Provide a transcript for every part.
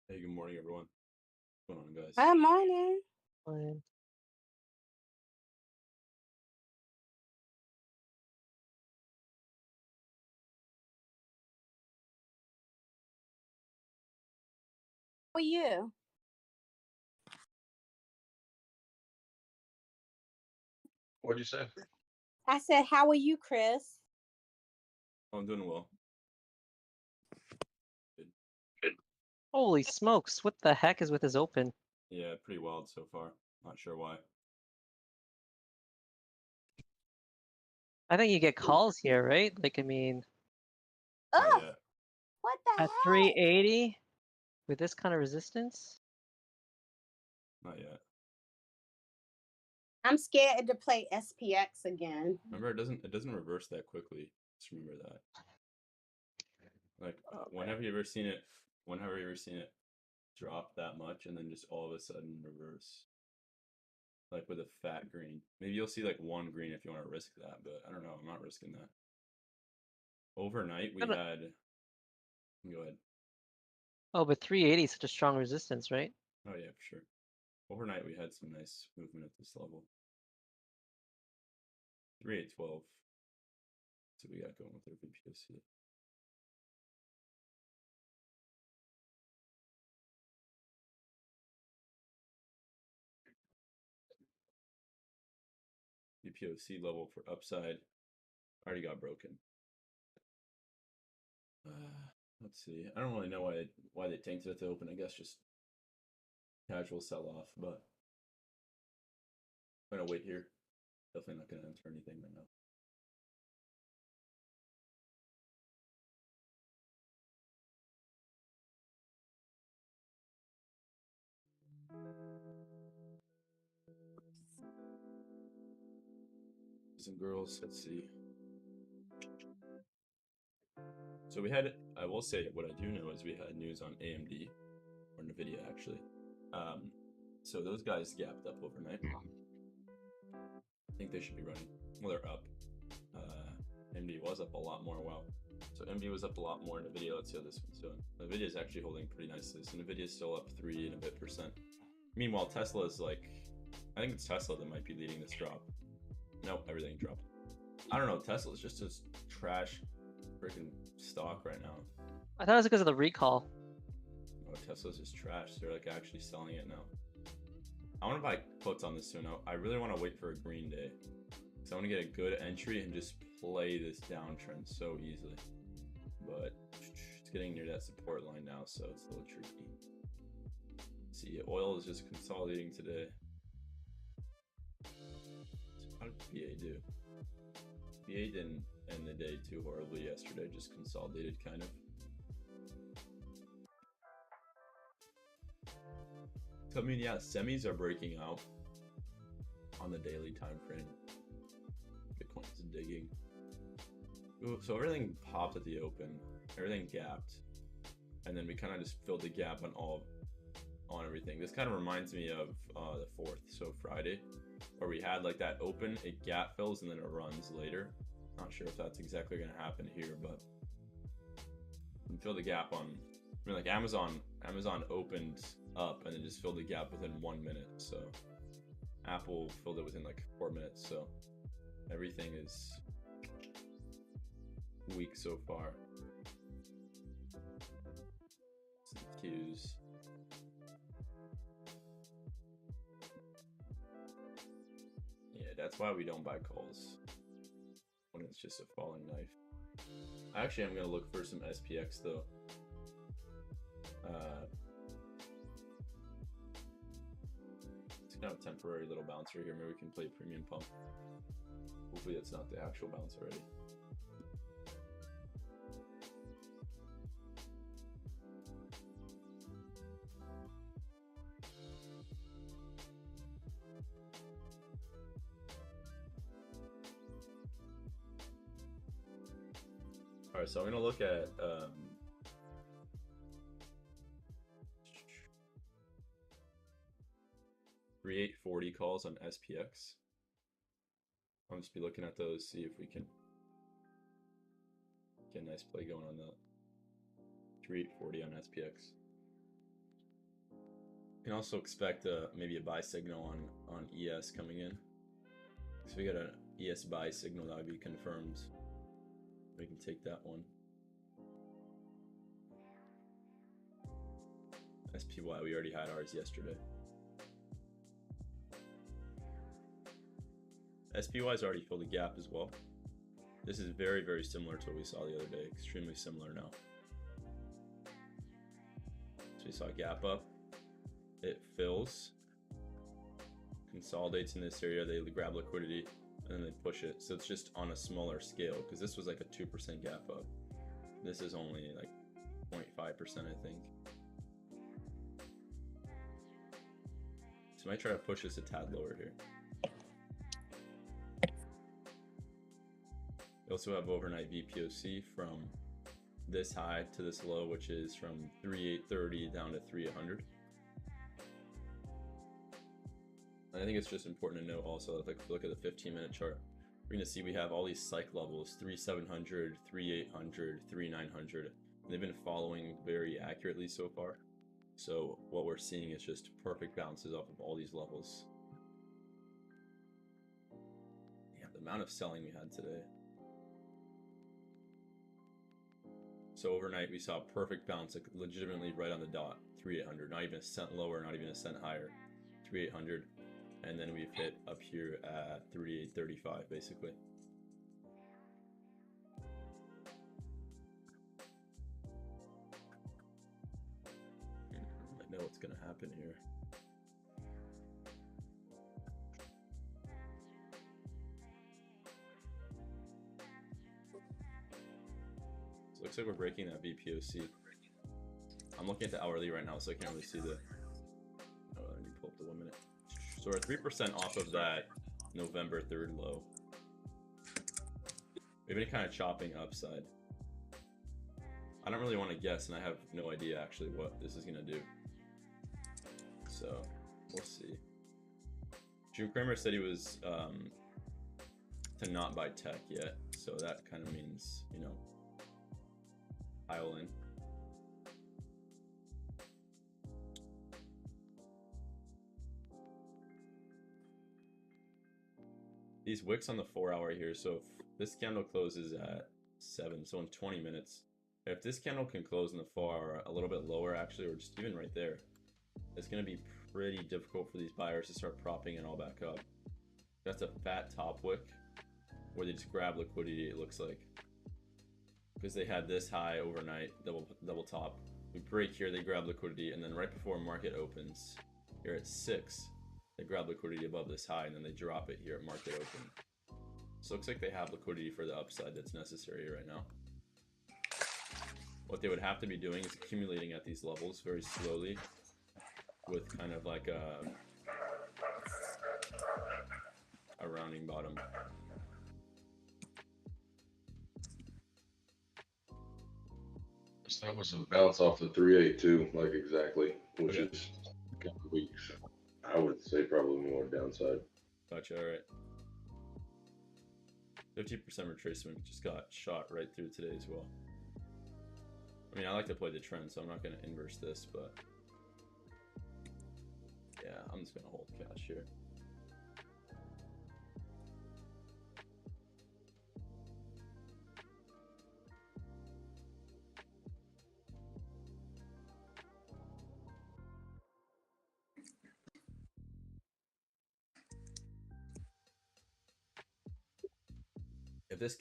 Hey, good morning, everyone. What's going on, guys? Good morning. Fine. How are you? What'd you say? I said, how are you, Kris? Oh, I'm doing well. Good. Holy smokes, what the heck is with his open? Yeah, pretty wild so far. Not sure why. I think you get calls here, right? Like, I mean, Not Oh, yet. what the at heck? 380 with this kind of resistance? Not yet. I'm scared to play SPX again. Remember, it doesn't reverse that quickly. Just remember that. Like, whenever you ever seen it, whenever you ever seen it drop that much and then just all of a sudden reverse, like with a fat green. Maybe you'll see like one green if you want to risk that, but I don't know. I'm not risking that. Overnight, we Gonna- had. Go ahead. Oh, but 380 is such a strong resistance, right? Oh yeah, for sure. Overnight, we had some nice movement at this level. 3812. So we got going with our VPOC. VPOC level for upside already got broken. Let's see. I don't really know why they tanked it at the open. I guess just casual sell off, but I'm gonna wait here. Definitely not gonna enter anything right now. Some girls. Let's see. So we had. I will say what I do know is we had news on AMD or Nvidia actually. So those guys gapped up overnight. I think they should be running. Well, they're up. MD was up a lot more. Wow. So MD was up a lot more. Nvidia, let's see how this one's doing. Nvidia is actually holding pretty nicely. So Nvidia is still up 3 and a bit percent. Meanwhile, Tesla is like, I think it's Tesla that might be leading this drop. Nope, everything dropped. I don't know. Tesla's just a trash freaking stock right now. I thought it was because of the recall. Oh, Tesla's just trash. They're like actually selling it now. I want to buy puts on this soon. I really want to wait for a green day. Because I want to get a good entry and just play this downtrend so easily. But it's getting near that support line now, so it's a little tricky. See, oil is just consolidating today. So how did BA do? BA didn't end the day too horribly yesterday, just consolidated kind of. So, I mean, yeah, semis are breaking out on the daily time frame. Bitcoin's digging. Ooh, so everything popped at the open, everything gapped, and then we kind of just filled the gap on everything. This kind of reminds me of the 4th, so Friday, where we had like that open, it gap fills, and then it runs later. Not sure if that's exactly going to happen here, but we fill the gap on. I mean, like Amazon opened up and then just filled the gap within 1 minute. So Apple filled it within like 4 minutes. So everything is weak so far. Some cues. Yeah, that's why we don't buy calls when it's just a falling knife. Actually, I'm gonna look for some SPX though. It's kind of a temporary little bouncer here. Maybe we can play premium pump. Hopefully that's not the actual bounce already. All right, so I'm gonna look at 3840 calls on SPX. I'll just be looking at those, see if we can get a nice play going on that. 3840 on SPX. You can also expect maybe a buy signal on ES coming in. So we got an ES buy signal that would be confirmed. We can take that one. SPY, we already had ours yesterday. SPY's already filled a gap as well. This is very, very similar to what we saw the other day. Extremely similar now. So we saw a gap up. It fills. Consolidates in this area. They grab liquidity and then they push it. So it's just on a smaller scale because this was like a 2% gap up. This is only like 0.5%, I think. So I might try to push this a tad lower here. We also have overnight VPOC from this high to this low, which is from 3,830 down to 3,800. And I think it's just important to note also that, like, if you look at the 15-minute chart, we're going to see we have all these psych levels, 3,700, 3,800, 3,900. They've been following very accurately so far. So what we're seeing is just perfect bounces off of all these levels. Yeah, the amount of selling we had today. So overnight we saw a perfect bounce, like legitimately right on the dot, 3,800, not even a cent lower, not even a cent higher, 3,800. And then we've hit up here at 3,835 basically. I know what's gonna happen here. So it looks like we're breaking that VPOC. I'm looking at the hourly right now, so I can't really see the. Oh, let me pull up the 1 minute. So we're 3% off of that November 3rd low. We've been kind of chopping upside. I don't really want to guess, and I have no idea actually what this is gonna do. So we'll see. Jim Cramer said he was to not buy tech yet, so that kind of means, you know, pile in. These wicks on the 4-hour here, so if this candle closes at 7, so in 20 minutes, if this candle can close in the 4-hour a little bit lower actually, or just even right there, it's going to be pretty difficult for these buyers to start propping it all back up. That's a fat top wick where they just grab liquidity, it looks like, because they had this high overnight, double top. We break here, they grab liquidity, and then right before market opens here at 6, they grab liquidity above this high, and then they drop it here at market open. So it looks like they have liquidity for the upside that's necessary right now. What they would have to be doing is accumulating at these levels very slowly with kind of like a rounding bottom. So that was a bounce off the 382, like exactly, which Okay. is a couple weeks. I would say probably more downside. Gotcha, alright. 50% retracement just got shot right through today as well. I mean, I like to play the trend, so I'm not going to inverse this, but yeah, I'm just going to hold cash here.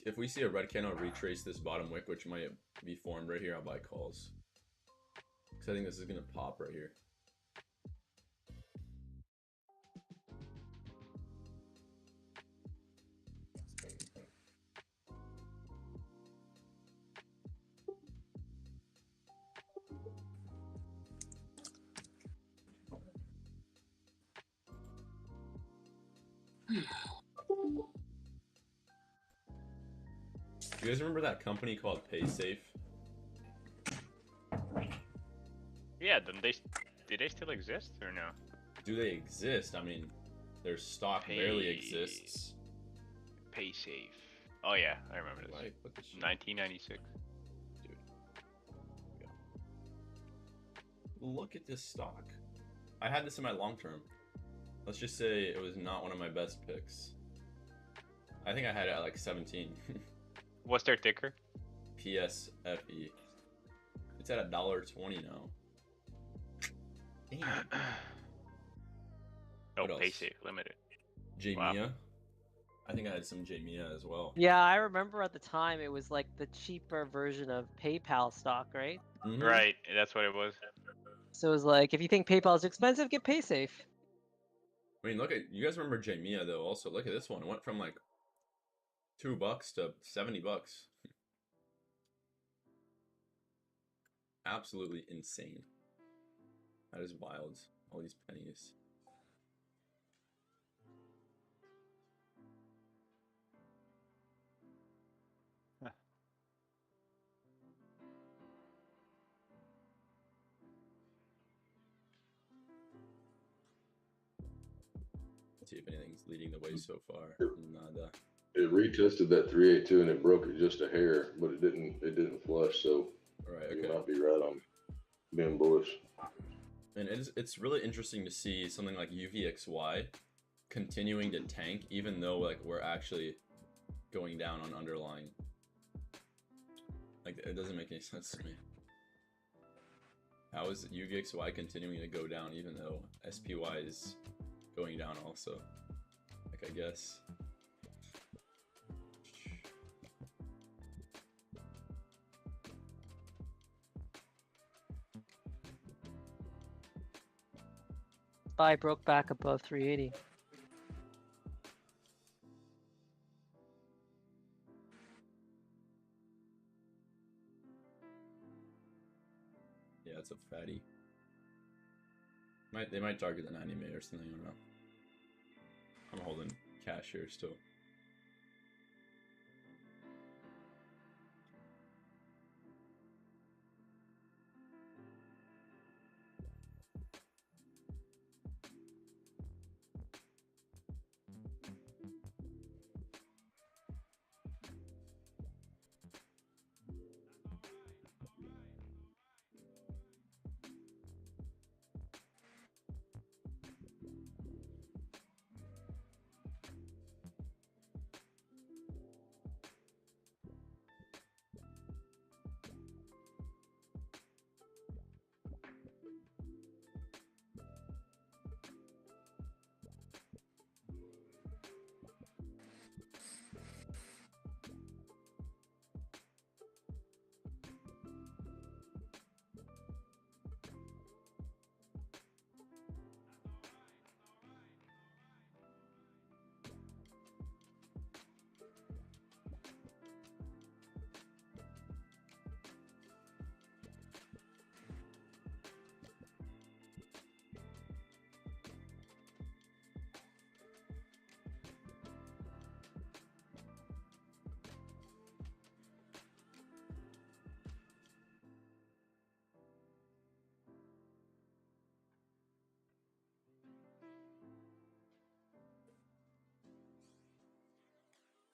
If we see a red candle retrace this bottom wick, which might be formed right here, I'll buy calls. Because I think this is going to pop right here. Do you guys remember that company called PaySafe? Yeah, do they still exist or no? Do they exist? I mean, their stock barely exists. PaySafe. Oh yeah, I remember this. Like, what the shit? 1996. Dude. Look at this stock. I had this in my long term. Let's just say it was not one of my best picks. I think I had it at like 17. What's their ticker? PSFE. It's at $1.20 now. Damn. Oh, What else? PaySafe limited. Jamia. I think I had some Jamia as well. Yeah, I remember at the time it was like the cheaper version of PayPal stock, right? Mhm. Right, that's what it was. So it was like, if you think PayPal is expensive, get PaySafe. I mean, look at you guys remember Jamia though. Also, look at this one. It went from like $2 to $70. Absolutely insane. That is wild. All these pennies. Let's see if anything's leading the way so far. Nada. It retested that 382 and it broke it just a hair, but it didn't flush. So Right. you Okay. might be right on being bullish. And it's really interesting to see something like UVXY continuing to tank, even though like we're actually going down on underlying. Like it doesn't make any sense to me. How is UVXY continuing to go down even though SPY is going down also? Like I guess. SPY broke back above 380. Yeah, it's a fatty. They might target the 90 MA or something, I don't know. I'm holding cash here still.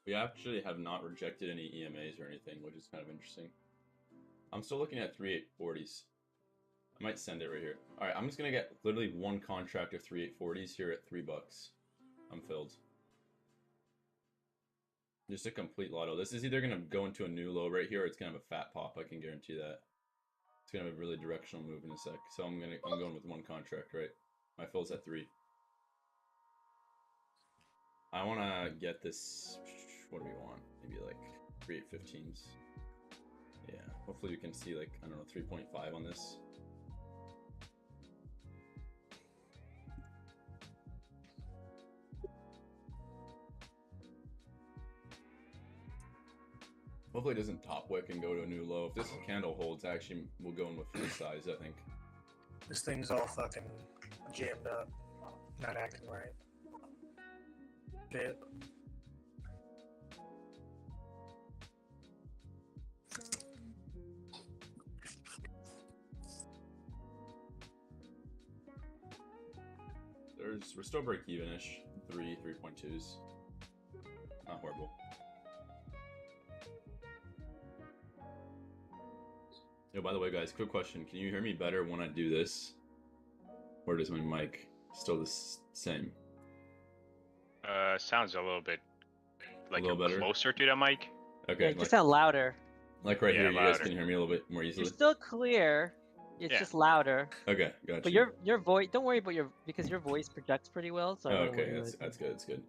We actually have not rejected any EMAs or anything, which is kind of interesting. I'm still looking at 3840s. I might send it right here. Alright, I'm just gonna get literally one contract of 3840s here at $3. I'm filled. Just a complete lotto. This is either gonna go into a new low right here or it's gonna have a fat pop, I can guarantee that. It's gonna have a really directional move in a sec. So I'm going with one contract, right? My fill's at 3. I wanna get this. What do we want? Maybe like 3815s. Yeah, hopefully we can see like, I don't know, 3.5 on this. Hopefully it doesn't top wick and go to a new low. If this candle holds, actually we'll go in with free size, I think. This thing's all fucking jammed up. Not acting right. Shit. We're still break even-ish. 3.2s. Not horrible. Yo, by the way, guys, quick question. Can you hear me better when I do this? Or is my mic still the same? Sounds a little bit like little you're better? closer to the mic. Okay, Yeah, just sound louder. like right Yeah, here, you guys louder. can hear me a little bit more You're easily. still clear. It's Yeah. just louder. Okay, gotcha. But your voice, don't worry about because your voice projects pretty well. So I wouldn't okay, worry that's about good. That's good.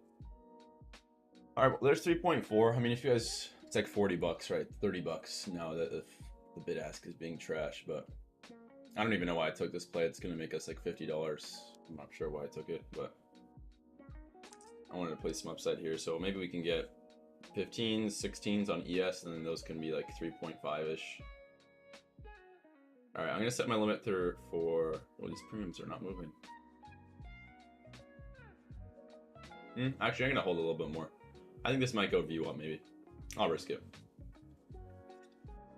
All right, well, there's 3.4. I mean, if you guys, it's like $40, right? $30 now that the bid ask is being trashed, but I don't even know why I took this play. It's gonna make us like $50. I'm not sure why I took it, but I wanted to play some upside here, so maybe we can get 15s, 16s on ES, and then those can be like 3.5-ish. All right, I'm gonna set my limit for. Well, these premiums are not moving. Actually, I'm gonna hold a little bit more. I think this might go VWAP maybe. I'll risk it.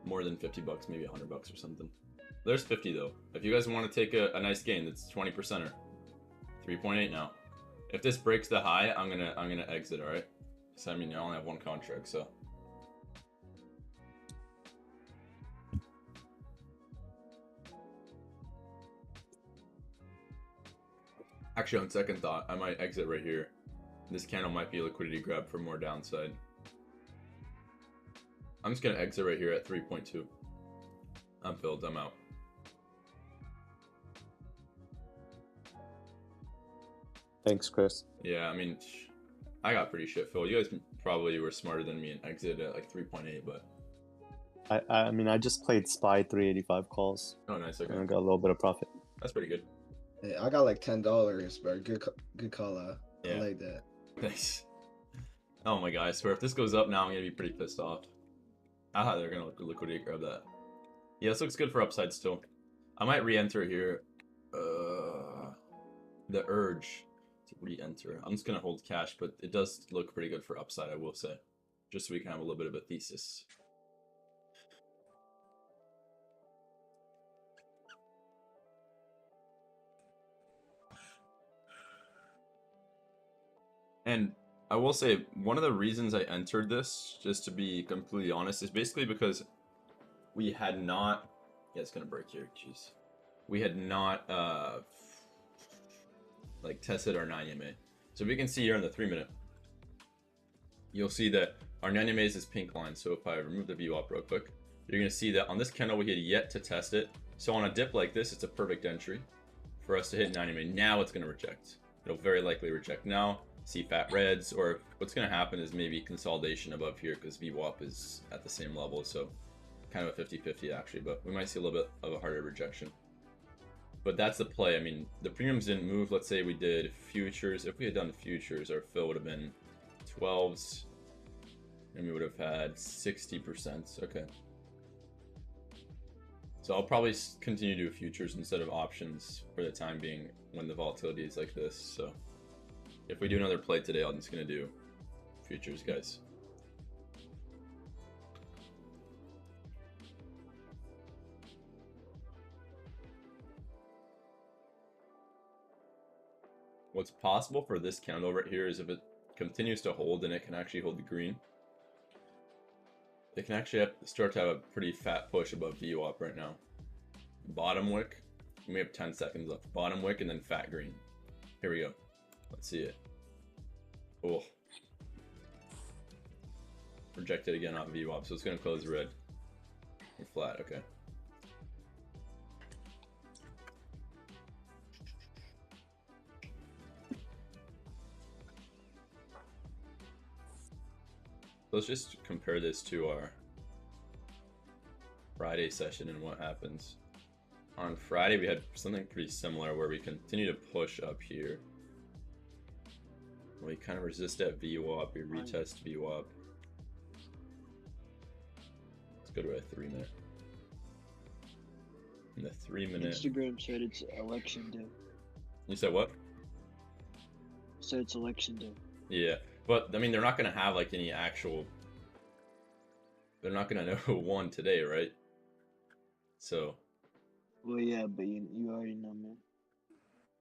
More than $50, maybe $100 or something. There's 50 though. If you guys want to take a nice gain, that's 20%er. 3.8 now. If this breaks the high, I'm gonna exit. All right. So I mean, I only have one contract, so. Actually, on second thought, I might exit right here. This candle might be a liquidity grab for more downside. I'm just gonna exit right here at 3.2. I'm filled. I'm out. Thanks, Chris. Yeah, I mean, I got pretty shit filled. You guys probably were smarter than me and exited at like 3.8, but. I mean, I just played SPY 385 calls. Oh, nice. Okay. And I got a little bit of profit. That's pretty good. Yeah, I got like $10, but good call out. Yeah. I like that. Nice. Oh my god, I swear if this goes up now, I'm gonna be pretty pissed off. I thought they were gonna liquidity grab that. Yeah, this looks good for upside still. I might re-enter here. The urge to re-enter. I'm just gonna hold cash, but it does look pretty good for upside, I will say. Just so we can have a little bit of a thesis. And I will say, one of the reasons I entered this, just to be completely honest, is basically because we had not... Yeah, it's gonna break here, jeez. We had not, like, tested our 9 EMA. So we can see here in the 3-minute, you'll see that our 9 EMA is this pink line. So if I remove the VWAP real quick, you're gonna see that on this candle, we had yet to test it. So on a dip like this, it's a perfect entry for us to hit 9 EMA. Now it's gonna reject. It'll very likely reject now. See fat reds, or what's going to happen is maybe consolidation above here because VWAP is at the same level, so kind of a 50-50 actually, but we might see a little bit of a harder rejection. But that's the play. I mean, the premiums didn't move. Let's say we did futures. If we had done futures, our fill would have been 12s, and we would have had 60%. Okay. So I'll probably continue to do futures instead of options for the time being when the volatility is like this, so. If we do another play today, I'm just going to do futures, guys. What's possible for this candle right here is if it continues to hold, and it can actually hold the green. It can actually start to have a pretty fat push above VWAP right now. Bottom wick. We have 10 seconds left. Bottom wick and then fat green. Here we go. Let's see it. Oh. Rejected again on VWAP, so it's going to close red. Or flat, okay. Let's just compare this to our Friday session and what happens. On Friday, we had something pretty similar where we continue to push up here. We kind of resist at VWAP, we retest VWAP. Let's go to a 3-minute. In the 3-minute. Instagram said it's election day. You said what? Said it's election day. Yeah, but I mean, they're not going to have like any actual. They're not going to know who won today, right? So. Well, yeah, but you already know, man.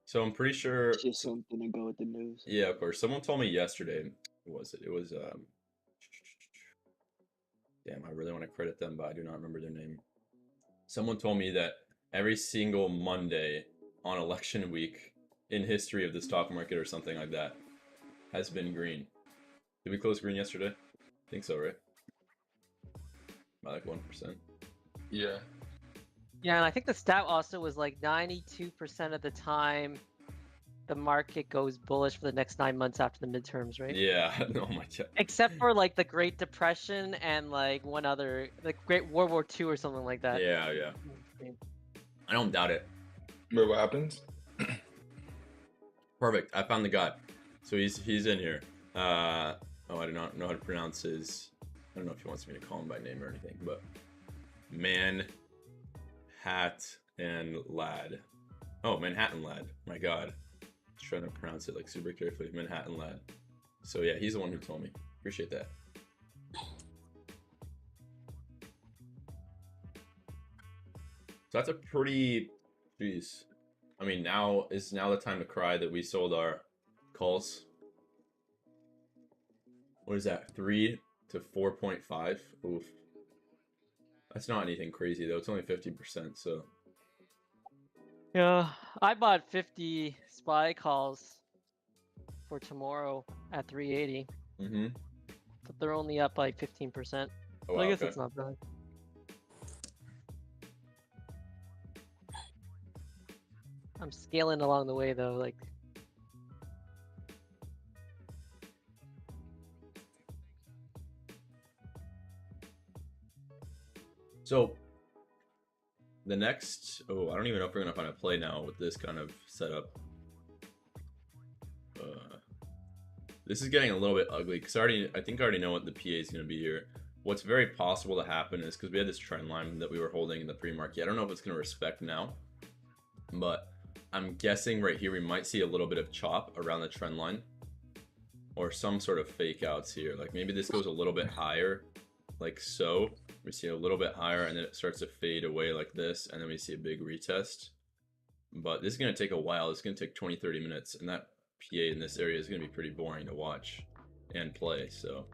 So I'm pretty sure. It's just something to go with the news. Yeah, of course. Someone told me yesterday. What was it? It was damn, I really want to credit them, but I do not remember their name. Someone told me that every single Monday on election week in history of the stock market or something like that has been green. Did we close green yesterday? I think so, right? By like 1%. Yeah. Yeah, and I think the stat also was like 92% of the time the market goes bullish for the next 9 months after the midterms, right? Yeah. Oh my god. Except for like the Great Depression and like one other, like Great World War II or something like that. Yeah, yeah. I don't doubt it. Wait, what happens? Perfect. I found the guy. So he's in here. Oh, I do not know how to pronounce his. I don't know if he wants me to call him by name or anything, but Man, Hat, and Lad. Oh, Manhattan Lad. My God. I was trying to pronounce it like super carefully. Manhattan Lad. So yeah, he's the one who told me. Appreciate that. So that's a pretty, jeez. I mean, now is the time to cry that we sold our calls. What is that? 3 to 4.5. Oof. That's not anything crazy though. It's only 50%. So. Yeah, I bought 50 SPY calls for tomorrow at 380. Mm-hmm. But they're only up like 15%. Oh, So I wow, guess okay. it's not bad. I'm scaling along the way though, like. So the next, I don't even know if we're gonna find a play now with this kind of setup. This is getting a little bit ugly because I think I already know what the PA is gonna be here. What's very possible to happen is because we had this trend line that we were holding in the pre-market. I don't know if it's gonna respect now, but I'm guessing right here we might see a little bit of chop around the trend line, or some sort of fake outs here. Like maybe this goes a little bit higher, like so. We see a little bit higher and then it starts to fade away like this, and then we see a big retest. But this is going to take a while. It's going to take 20-30 minutes, and that PA in this area is going to be pretty boring to watch and play, so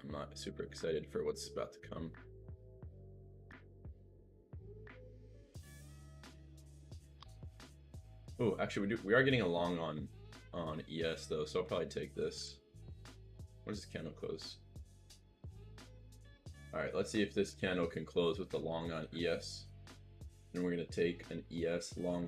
I'm not super excited for what's about to come. Oh, actually we are getting a long on ES though, so I'll probably take this. What does this candle close? Alright, let's see if this candle can close with the long on ES. And we're going to take an ES long.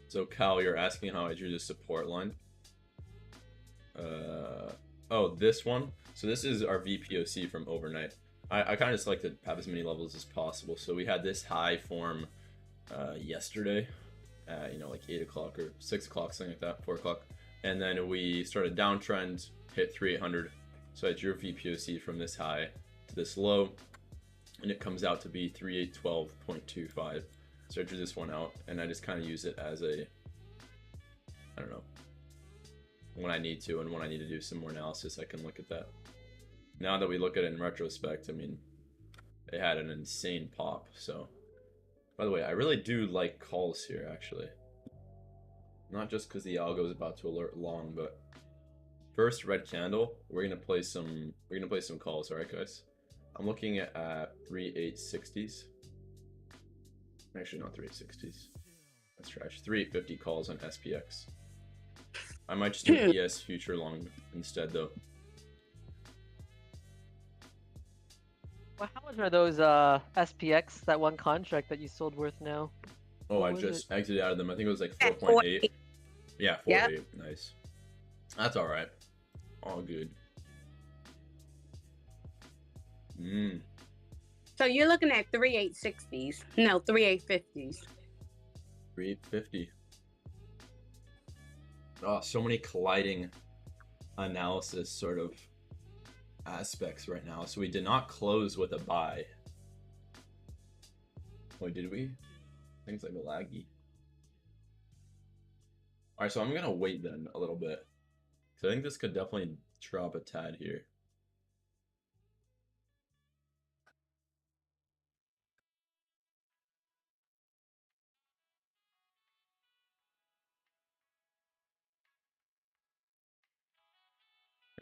So Cal, you're asking how I drew the support line. Oh, this one. So this is our VPOC from overnight. I kind of just like to have as many levels as possible. So we had this high form yesterday, you know, like 8 o'clock or 6 o'clock, something like that, 4 o'clock. And then we started downtrend, hit 3800. So I drew a VPOC from this high to this low, and it comes out to be 3812.25. So I drew this one out, and I just kind of use it as a, I don't know, when I need to, and when I need to do some more analysis, I can look at that. Now that we look at it in retrospect, I mean, it had an insane pop. So, by the way, I really do like calls here, actually. Not just because the algo is about to alert long, but first red candle, we're gonna play some calls, all right, guys? I'm looking at 3860s. Actually, not 3860s. That's trash. 3850 calls on SPX. I might just do ES future long instead, though. Well, how much are those SPX, that one contract that you sold worth now? Oh, What I was just exited out of them. I think it was like At 4.8. Yeah, 4.8. Yep. Nice. That's all right. All good. So you're looking at 3860s. No, 3850s. 3850. Oh, so many colliding analysis sort of aspects right now. So we did not close with a buy. Wait, did we? Things like a laggy. Alright, so I'm gonna wait then a little bit. So I think this could definitely drop a tad here.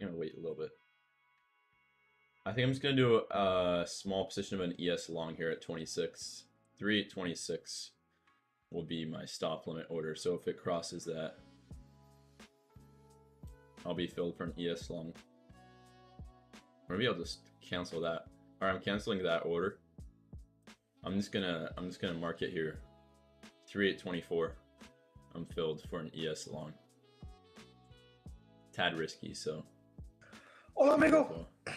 I'm gonna wait a little bit. I think I'm just gonna do a small position of an ES long here at 26. 3 at 26 will be my stop limit order. So if it crosses that, I'll be filled for an ES long. Or maybe I'll just cancel that. Alright, I'm canceling that order. I'm just gonna mark it here. 3 at 24. I'm filled for an ES long. Tad risky, so. Hola, amigo. So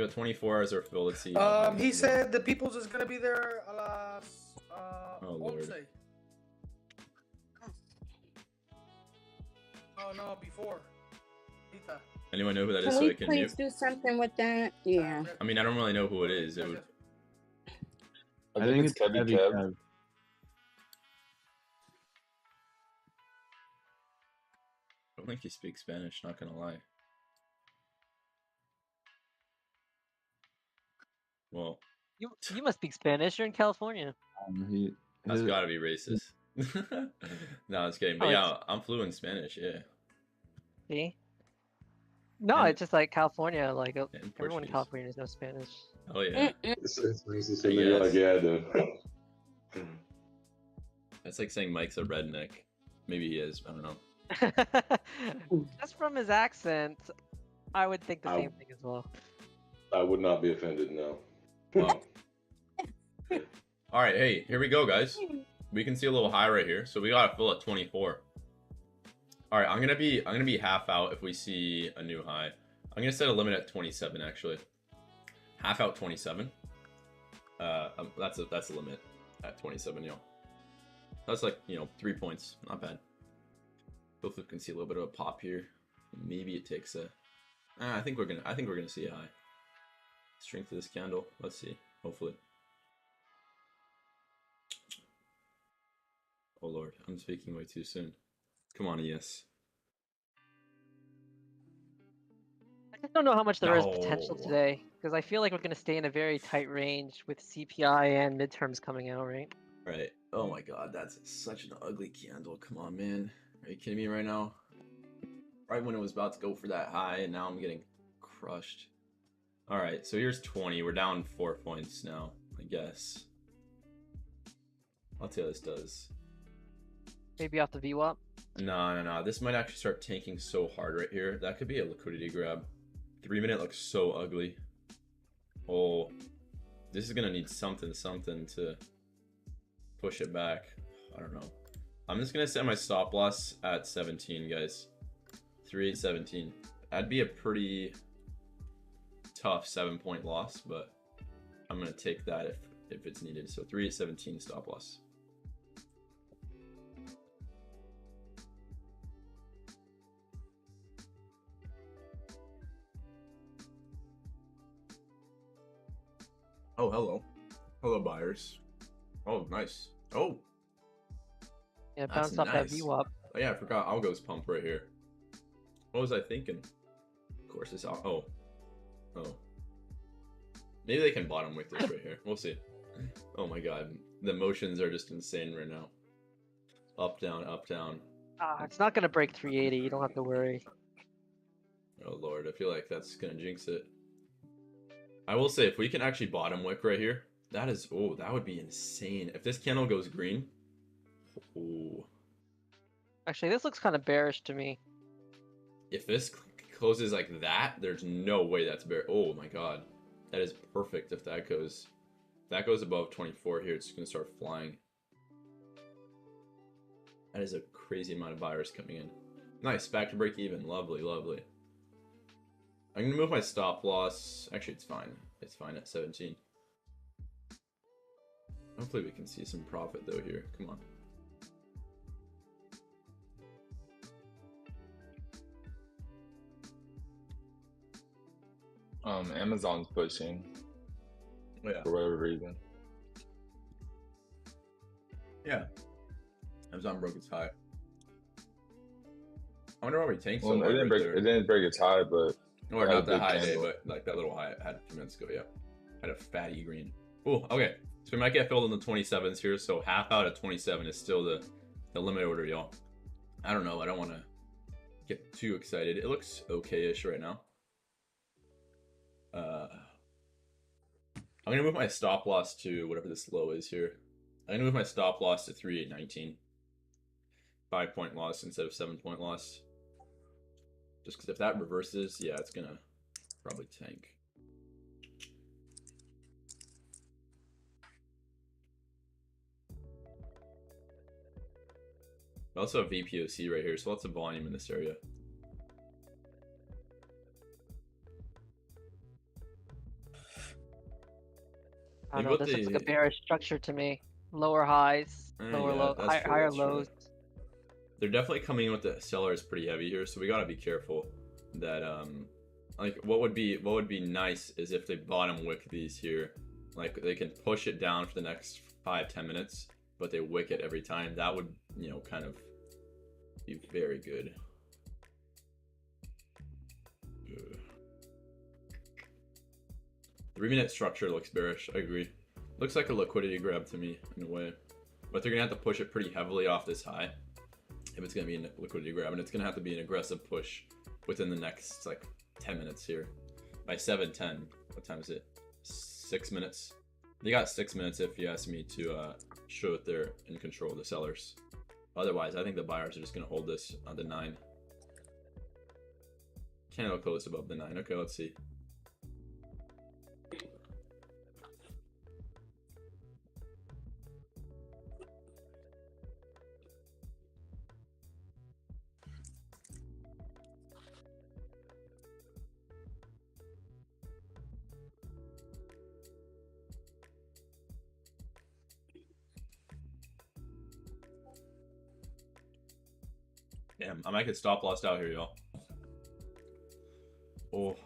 we got 24 as our fill. Let's see. He said the people's is gonna be there a las Oh, Lord. 11. Oh no, before. Rita. Anyone know who that is Can so we I can please mute? do something with that? Yeah. I mean, I don't really know who it is. It would. I think it's Kevy Kev. I don't think he speaks Spanish, not gonna lie. Well, You must speak Spanish. You're in California. that's gotta be racist. No, I was kidding. But Oh, yeah, I'm fluent in Spanish, yeah. See? No, And- it's just like California. Like and everyone in Portuguese. California knows Spanish. Oh, yeah. It's racist, and then you're like, yeah, then. That's like saying Mike's a redneck. Maybe he is. I don't know. Just from his accent, I would think the I- same thing as well. I would not be offended, no. Wow. All right, hey, here we go, guys. We can see a little high right here, so we got to fill at 24. All right, I'm gonna be half out if we see a new high. I'm gonna set a limit at 27 actually. Half out 27. That's a limit at 27, yo. That's like 3 points, not bad. Hopefully we can see a little bit of a pop here. Maybe it takes a. I think we're gonna see a high. Strength of this candle. Let's see. Hopefully. Oh Lord, I'm speaking way too soon. Come on, ES. I just don't know how much there is potential No. today because I feel like we're going to stay in a very tight range with CPI and midterms coming out, right? Right. Oh my God, that's such an ugly candle. Come on, man. Are you kidding me right now? Right when it was about to go for that high, and now I'm getting crushed. All right, so here's 20. We're down 4 points now, I guess. I'll see how this does. Maybe off the VWAP. No. This might actually start tanking so hard right here. That could be a liquidity grab. 3 minute looks so ugly. Oh, this is gonna need something to push it back. I don't know. I'm just gonna set my stop loss at 17, guys. 3 at 17. That'd be a pretty tough 7-point loss, but I'm gonna take that if it's needed. So 3 at 17 stop loss. Oh, hello. Hello, buyers. Oh, nice. Oh, Yeah, That's bounce off nice. that VWAP. oh yeah, I forgot Algo's pump right here. What was I thinking? Of course, it's oh. Maybe they can bottom wick this right here. We'll see. Oh my God, the motions are just insane right now. Up, down, up, down. It's not going to break 380. You don't have to worry. Oh Lord, I feel like that's gonna jinx it. I will say, if we can actually bottom wick right here, that would be insane. If this candle goes green, oh. Actually, this looks kind of bearish to me. If this closes like that, there's no way that's bear. Oh my God, that is perfect. If that goes above 24 here, it's gonna start flying. That is a crazy amount of buyers coming in. Nice, back to break even. Lovely, lovely. I'm gonna move my stop loss. Actually, it's fine. It's fine at 17. Hopefully we can see some profit though here. Come on. Amazon's pushing. Yeah. for whatever reason. Yeah. Amazon broke its high. I wonder why we tanked so Well, hard right there. it didn't break its high, but Or it had a not that big high day, candle. but like that little high it had a few minutes ago, yeah. Had a fatty green. Oh, okay. So we might get filled in the 27s here, so half out of 27 is still the limit order, y'all. I don't know. I don't want to get too excited. It looks okay-ish right now. I'm going to move my stop loss to whatever this low is here. I'm going to move my stop loss to 3819. 5-point loss instead of 7-point loss. Just because if that reverses, yeah, it's going to probably tank. We also have VPOC right here, so lots of volume in this area. I don't know. This looks like a bearish structure to me. Lower highs, lower yeah, low, that's true, higher that's true. lows. They're definitely coming in with the sellers pretty heavy here, so we gotta be careful that like what would be nice is if they bottom wick these here, like they can push it down for the next 5-10 minutes, but they wick it every time. That would, you know, kind of be very good. 3-minute structure looks bearish. I agree. Looks like a liquidity grab to me in a way, but they're gonna have to push it pretty heavily off this high if it's gonna be a liquidity grab, and it's gonna have to be an aggressive push within the next like 10 minutes here. By 7:10, what time is it? 6 minutes. They got 6 minutes if you ask me to show that they're in control of the sellers. Otherwise, I think the buyers are just gonna hold this on the 9. Candle close above the 9. Okay, let's see. Damn, I might get stop lossed out here, y'all. Oh.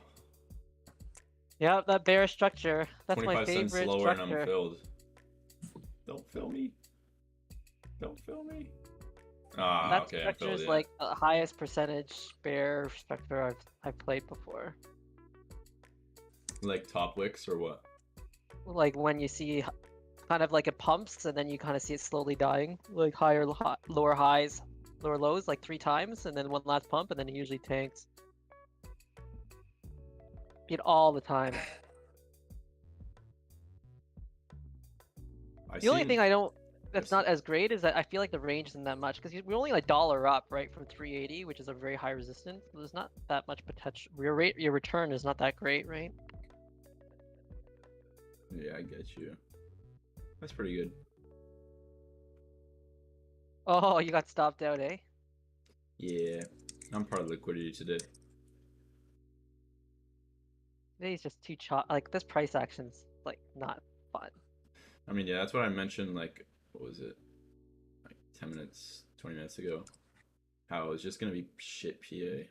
Yeah, that bearish structure. That's my 25 cents favorite lower structure. and I'm filled. Don't fill me. Don't fill me. Ah, That okay, I'm structure filled, is yeah. like the highest percentage bear structure I've played before. Like top wicks or what? Like when you see kind of like it pumps and then you kind of see it slowly dying, like higher, lower highs, lower lows, like 3 times, and then one last pump, and then it usually tanks. Beat all the time. The only thing I don't, that's not as great is that I feel like the range isn't that much because we're only like $1 up, right, from 380, which is a very high resistance. So there's not that much potential. Your return is not that great, right? Yeah, I get you. That's pretty good. Oh, you got stopped out, eh? Yeah, I'm part of liquidity today. Today's just too like this price action's like not fun. I mean, yeah, that's what I mentioned, like, what was it? Like 10 minutes, 20 minutes ago. How it was just gonna be shit PA.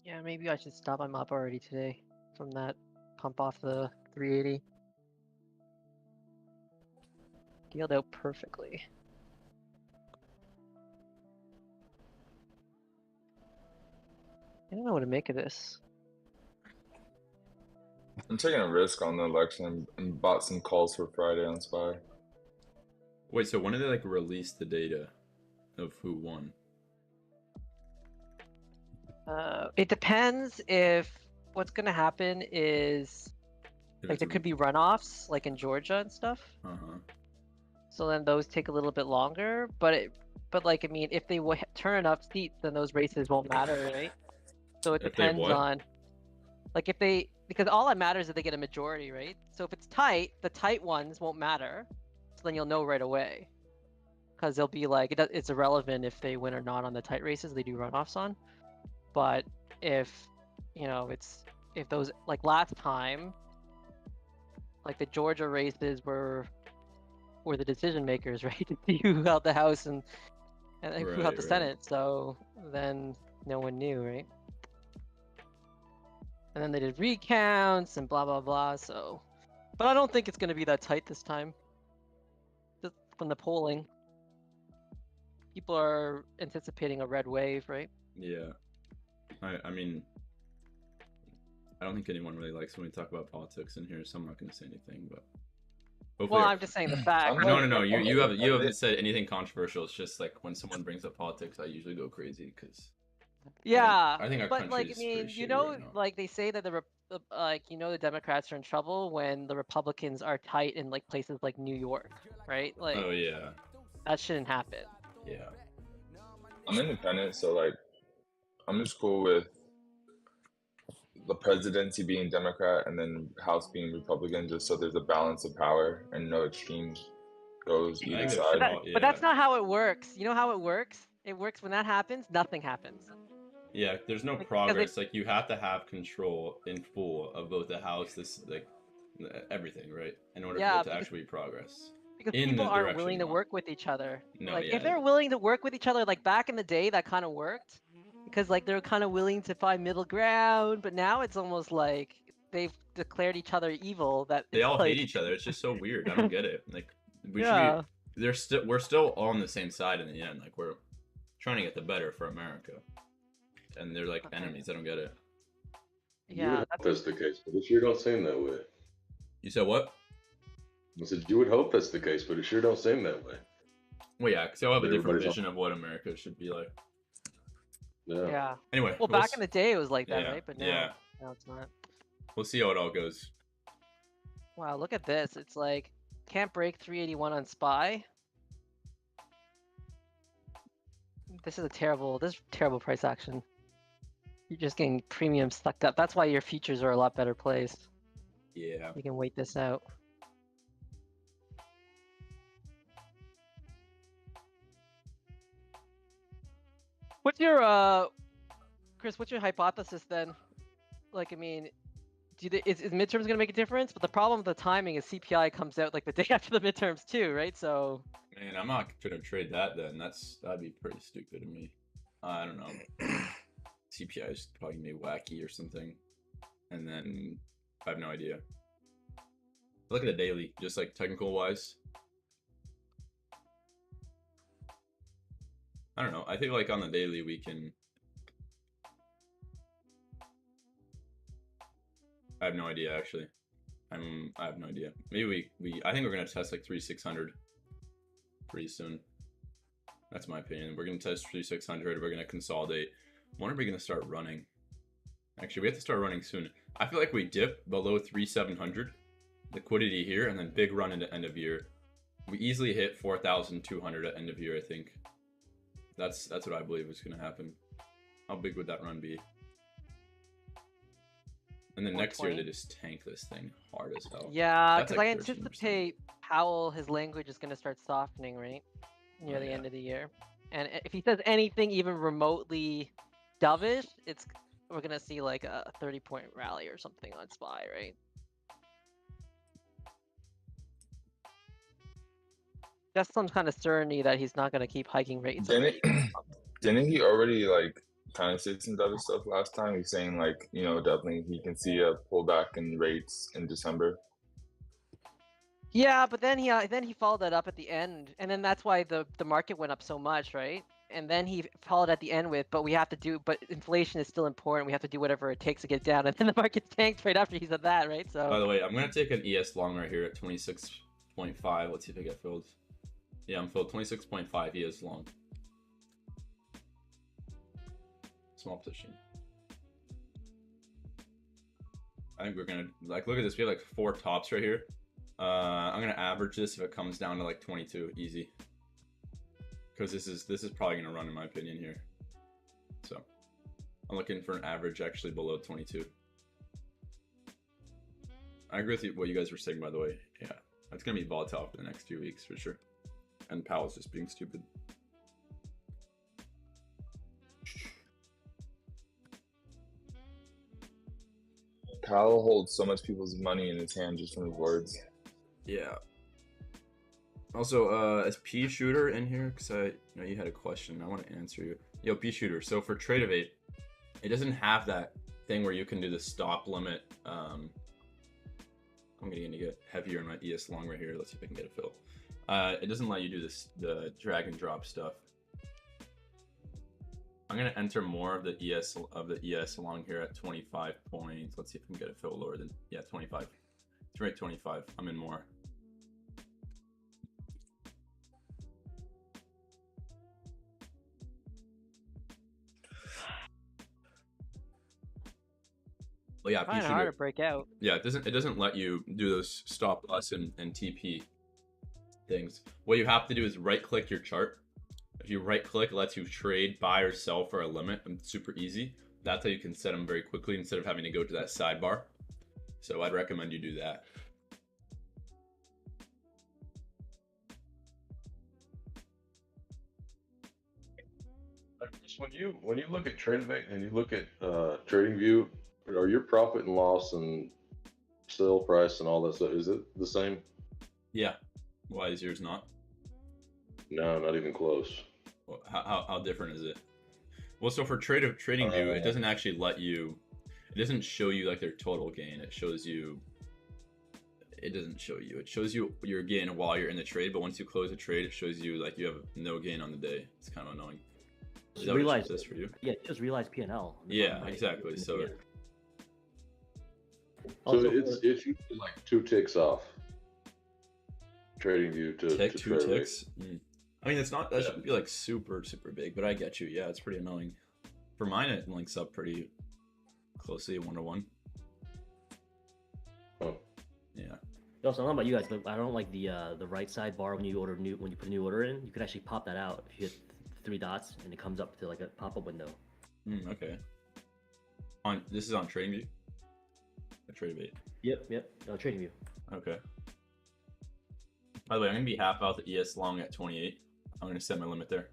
Yeah, maybe I should stop. I'm up already today from that pump off the 380. Dealed out perfectly. I don't know what to make of this. I'm taking a risk on the election and bought some calls for Friday on SPY. Wait, so when did they like release the data of who won? It depends if what's gonna happen is like there could be runoffs like in Georgia and stuff. So then those take a little bit longer, but like I mean, if they turn enough seats, then those races won't matter, right? So it depends on like if they, because all that matters is if they get a majority, right? So if it's tight, the tight ones won't matter. So then you'll know right away, because they'll be like it's irrelevant if they win or not on the tight races they do runoffs on. But if you know if those like last time, like the Georgia races were the decision makers, right? To see who held the House and who held the Senate. So then no one knew, right? And then they did recounts and blah blah blah. So But I don't think it's going to be that tight this time. Just from the polling. People are anticipating a red wave, right? Yeah. I mean, I don't think anyone really likes when we talk about politics in here, so I'm not going to say anything. But hopefully, Well, I'm just saying the fact. No. You haven't said anything controversial. It's just like when someone brings up politics, I usually go crazy because. Yeah, I think our but like, I country's mean, pretty you shitty know, right now. like they say that the Democrats are in trouble when the Republicans are tight in like places like New York, right? Like, Oh yeah. that shouldn't happen. Yeah. I'm independent, so like, I'm just cool with the presidency being Democrat and then House being Republican, just so there's a balance of power and no extreme goes either side. But that's not how it works. You know how it works? It works when that happens, nothing happens. Yeah, there's no progress. Like you have to have control in full of both the house, everything, right? In order for it to actually progress. Because people aren't willing to work with each other. No, like yeah. if they're willing to work with each other, like back in the day, that kind of worked. Because like they're kind of willing to find middle ground, but now it's almost like they've declared each other evil. That they all like... hate each other. It's just so weird. I don't get it. Like we're still all on the same side in the end. Like we're trying to get the better for America, and they're like enemies. I don't get it. Yeah, that's the case, but it sure don't seem that way. You said what? I said you would hope that's the case, but it sure don't seem that way. Well, yeah, because they all have a different vision of what America should be like. Yeah. Anyway. Well, back in the day, it was like that, right? But now it's not. We'll see how it all goes. Wow, look at this. It's like can't break 381 on SPY. This is terrible price action. You're just getting premium sucked up. That's why your futures are a lot better placed. Yeah. You can wait this out. What's your Chris? What's your hypothesis then? Like, I mean, is midterms gonna make a difference? But the problem with the timing is CPI comes out like the day after the midterms too, right? So. Man, I'm not gonna trade that then. That'd be pretty stupid to me. I don't know. CPI is probably gonna be wacky or something, and then I have no idea. Look at the daily, just like technical wise. I don't know. I think like on the daily we can. I have no idea actually. I have no idea. Maybe I think we're gonna test like 3600 pretty soon. That's my opinion. We're gonna test 3600. We're gonna consolidate. When are we gonna start running? Actually, we have to start running soon. I feel like we dip below 3700 liquidity here, and then big run into end of year. We easily hit 4,200 at end of year. I think. That's what I believe is gonna happen. How big would that run be? And then next year they just tank this thing hard as hell. Yeah, because I anticipate Powell, his language is going to start softening, right? Near the end of the year. And if he says anything even remotely dovish, we're going to see like a 30-point rally or something on SPY, right? Just some kind of certainty that he's not going to keep hiking rates. Didn't he already like kind of say some other stuff last time? He's saying like, you know, definitely he can see a pullback in rates in December. Yeah, but then he followed that up at the end, and then that's why the market went up so much, right? And then he followed at the end with, but inflation is still important. We have to do whatever it takes to get down. And then the market tanked right after he said that, right? So. By the way, I'm gonna take an ES long right here at 26.5. Let's see if I get filled. Yeah, I'm filled 26.5 ES long. Small position. I think we're gonna look at this. We have like 4 tops right here. I'm gonna average this if it comes down to like 22, easy. Because this is probably gonna run in my opinion here. So I'm looking for an average actually below 22. I agree with what you guys were saying, by the way. Yeah, it's gonna be volatile for the next few weeks for sure. And Powell's just being stupid. Powell holds so much people's money in his hand just from his words. Yeah. Also, is P Shooter in here? Because I know you had a question. I want to answer you. Yo, P Shooter. So for Trade-Evade, it doesn't have that thing where you can do the stop limit I'm gonna get heavier on my ES long right here. Let's see if I can get a fill. It doesn't let you do this, the drag and drop stuff. I'm gonna enter more of the ES along here at 25 points. Let's see if I can get a fill lower than 25. It's right 25. I'm in more. Well, yeah, Kind of hard to break out. Yeah, it doesn't let you do those stop loss and TP things. What you have to do is right click your chart. If you right click, it lets you trade, buy or sell for a limit, and it's super easy. That's how you can set them very quickly instead of having to go to that sidebar. So I'd recommend you do that. When you look at TradeMate and you look at TradingView, are your profit and loss and sale price and all that stuff, is it the same? Yeah. Why is yours not? No, not even close. Well, how different is it? Well, so for TradingView, it doesn't actually let you. It doesn't show you like their total gain. It shows you. It doesn't show you. It shows you your gain while you're in the trade, but once you close the trade, it shows you like you have no gain on the day. It's kind of annoying. Is that what it does for you? Yeah, just realize P&L. Yeah, exactly. So. Yeah. So Also, it's usually like 2 ticks off. TradingView to Tick, 2 TradeMate. ticks. I mean, it's not. That shouldn't be like super big, but I get you. Yeah, it's pretty annoying. For mine, it links up pretty closely, 1-to-1. Oh. Yeah. Also, I don't know about you guys, but I don't like the right side bar when you put a new order in. You can actually pop that out if you hit 3 dots, and it comes up to like a pop-up window. Okay. This is on TradingView. TradeMate. Yep. TradingView. Okay. By the way, I'm gonna be half out the ES long at 28. I'm gonna set my limit there.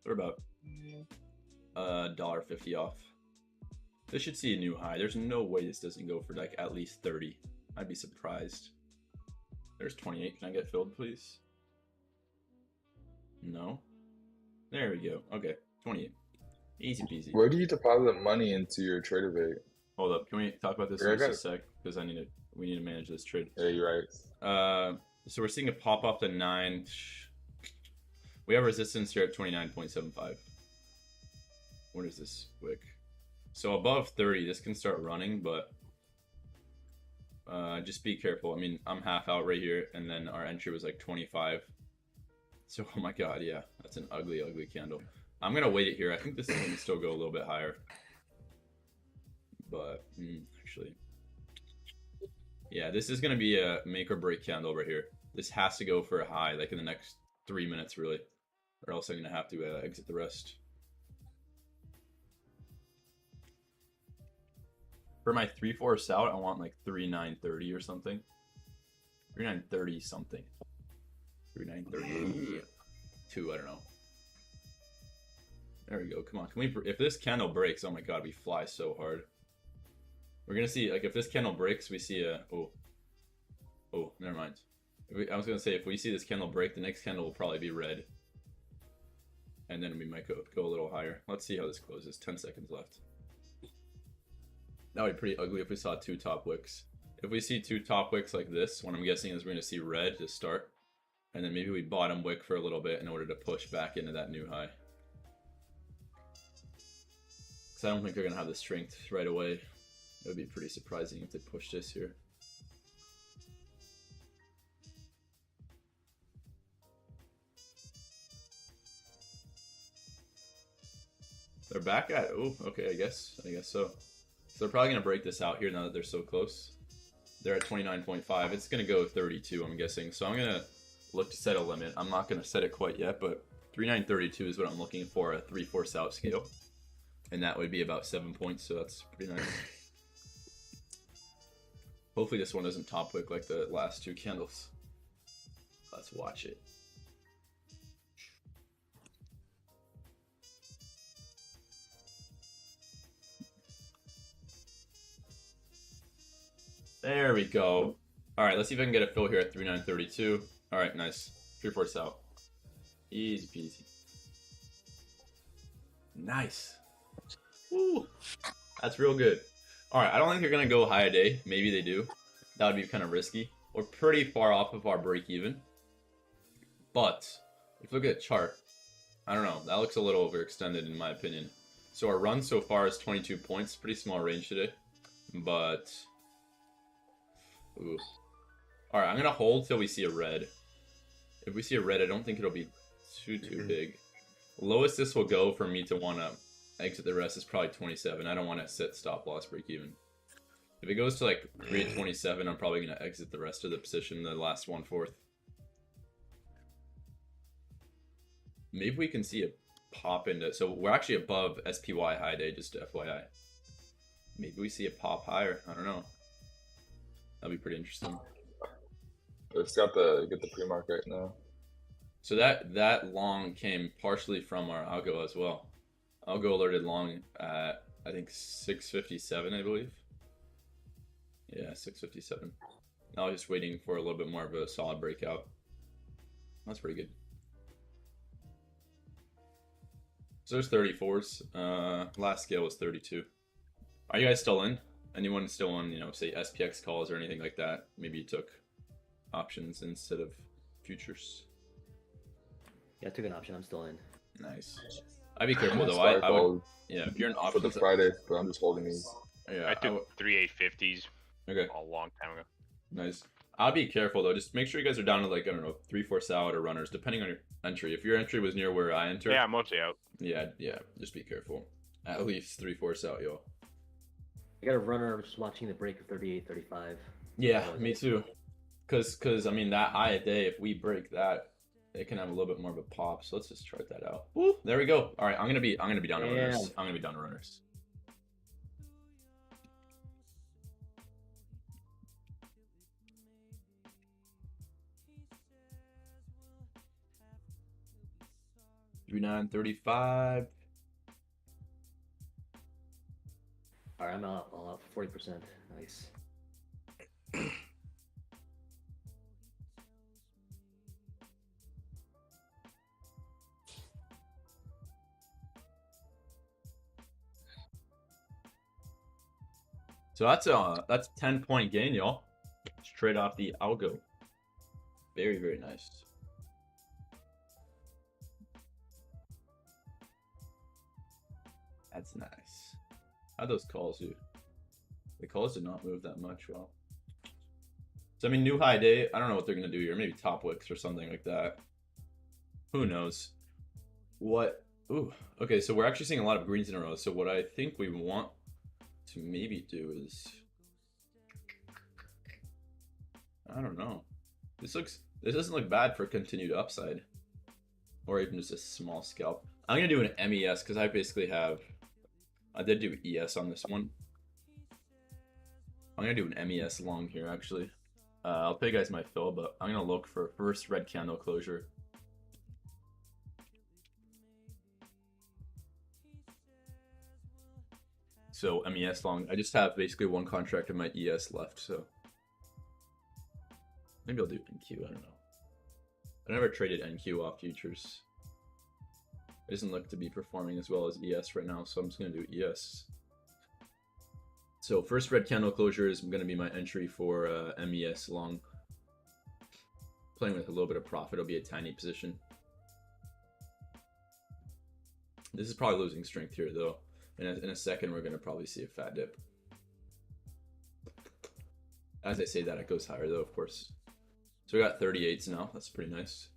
We're about $1.50 off. This should see a new high. There's no way this doesn't go for like at least 30. I'd be surprised. There's 28. Can I get filled, please? No. There we go. Okay, 28. Easy peasy. Where do you deposit money into your TradeMate? Hold up. Can we talk about this for just a sec? Because we need to manage this trade. Yeah, you're right. So we're seeing a pop up to 9. We have resistance here at 29.75. What is this wick? So above 30, this can start running, but just be careful. I mean, I'm half out right here, and then our entry was like 25. So, oh my god, yeah, that's an ugly candle. I'm gonna wait it here. I think this is gonna still go a little bit higher, but actually, yeah, this is gonna be a make or break candle right here. This has to go for a high, like in the next 3 minutes, really, or else I'm gonna have to exit the rest. For my 3/4 out, I want like 3930 or something. 3930 something. 3932. I don't know. There we go. Come on. Can we? If this candle breaks, oh my god, we fly so hard. We're gonna see, like, if this candle breaks, we see a oh, never mind. I was gonna say, if we see this candle break, the next candle will probably be red, and then we might go a little higher. Let's see how this closes. 10 seconds left. That would be pretty ugly if we saw 2 top wicks. If we see 2 top wicks like this, what I'm guessing is we're gonna see red to start, and then maybe we bottom wick for a little bit in order to push back into that new high. Because I don't think they're gonna have the strength right away. It would be pretty surprising if they pushed this here. They're back at, oh, okay, I guess so. So they're probably gonna break this out here now that they're so close. They're at 29.5. It's gonna go 32, I'm guessing. So I'm gonna look to set a limit. I'm not gonna set it quite yet, but 3932 is what I'm looking for, a 3/4 out scale, and that would be about 7 points. So that's pretty nice. Hopefully this one doesn't top wick like the last 2 candles. Let's watch it. There we go. All right, let's see if I can get a fill here at 3932. All right, nice. 3/4 out. Easy peasy. Nice. Ooh, that's real good. All right, I don't think they're gonna go high a day. Maybe they do. That would be kind of risky. We're pretty far off of our break even. But if you look at the chart, I don't know. That looks a little overextended in my opinion. So our run so far is 22 points. Pretty small range today. But ooh. All right, I'm gonna hold till we see a red. If we see a red, I don't think it'll be too big. Lowest this will go for me to want to exit the rest is probably 27. I don't want to set stop loss break even. If it goes to like 327, I'm probably going to exit the rest of the position, the last 1/4. Maybe we can see a pop into... So we're actually above SPY high day, just FYI. Maybe we see a pop higher. I don't know. That'd be pretty interesting. It's got the pre-market now. So that long came partially from our algo as well. Algo alerted long at, I think, 657, I believe. Yeah, 657. Now just waiting for a little bit more of a solid breakout. That's pretty good. So there's 34s. Last scale was 32. Are you guys still in? Anyone still on, you know, say SPX calls or anything like that? Maybe you took options instead of futures. Yeah, I took an option. I'm still in. Nice. I'd be careful though. I would. Yeah, if you're an option for the Friday, but I'm just holding these. Yeah, I took 3 850s. Okay. A long time ago. Nice. I'll be careful though. Just make sure you guys are down to like, I don't know, 3-4 salad or runners, depending on your entry. If your entry was near where I entered. Yeah, I'm mostly out. Yeah. Just be careful. At least 3-4 salad, yo. I got a runner. I'm just watching the break of 38, 35. Yeah, me too. Cause I mean that high a day, if we break that, it can have a little bit more of a pop. So let's just chart that out. Woo, there we go. All right, I'm gonna be down to runners. I'm gonna be down to runners. $39.35. All right, I'm out. All out for 40%. Nice. So that's a 10-point gain, y'all. Straight off the algo. Very, very nice. That's nice. How'd those calls do? The calls did not move that much. Well, so I mean, new high day. I don't know what they're gonna do here. Maybe top wicks or something like that. Who knows? What? Ooh. Okay, so we're actually seeing a lot of greens in a row. So what I think we want to maybe do is, I don't know. This doesn't look bad for continued upside, or even just a small scalp. I'm gonna do an MES because I basically have. I did do ES on this one. I'm gonna do an MES long here actually. I'll pay you guys my fill, but I'm gonna look for first red candle closure. So MES long. I just have basically one contract of my ES left, so maybe I'll do NQ. I don't know. I never traded NQ off futures. It doesn't look to be performing as well as ES right now, so I'm just gonna do ES. So first red candle closure is gonna be my entry for MES long. Playing with a little bit of profit, it'll be a tiny position. This is probably losing strength here though. In a second, we're gonna probably see a fat dip. As I say that, it goes higher though, of course. So we got 38s now. That's pretty nice.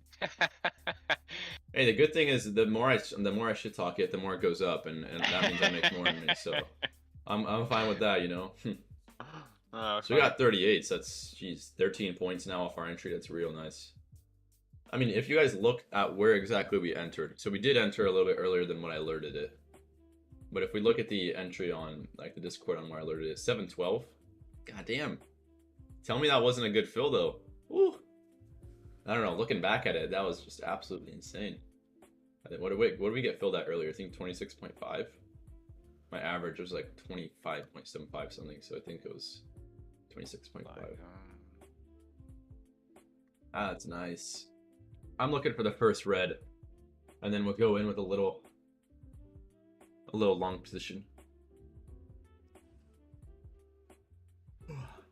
Hey, the good thing is the more I shit talk it, the more it goes up, and that means I make more money. So I'm fine with that, you know. So we got 38s. That's 13 points now off our entry. That's real nice. I mean, if you guys look at where exactly we entered, so we did enter a little bit earlier than what I alerted it. But if we look at the entry on like the Discord on where I alerted it, 712. God damn. Tell me that wasn't a good fill though. Woo. I don't know. Looking back at it, that was just absolutely insane. I think what did we get filled at earlier? I think 26.5. My average was like 25.75 something, so I think it was 26.5. Ah, that's nice. I'm looking for the first red, and then we'll go in with a little a little long position.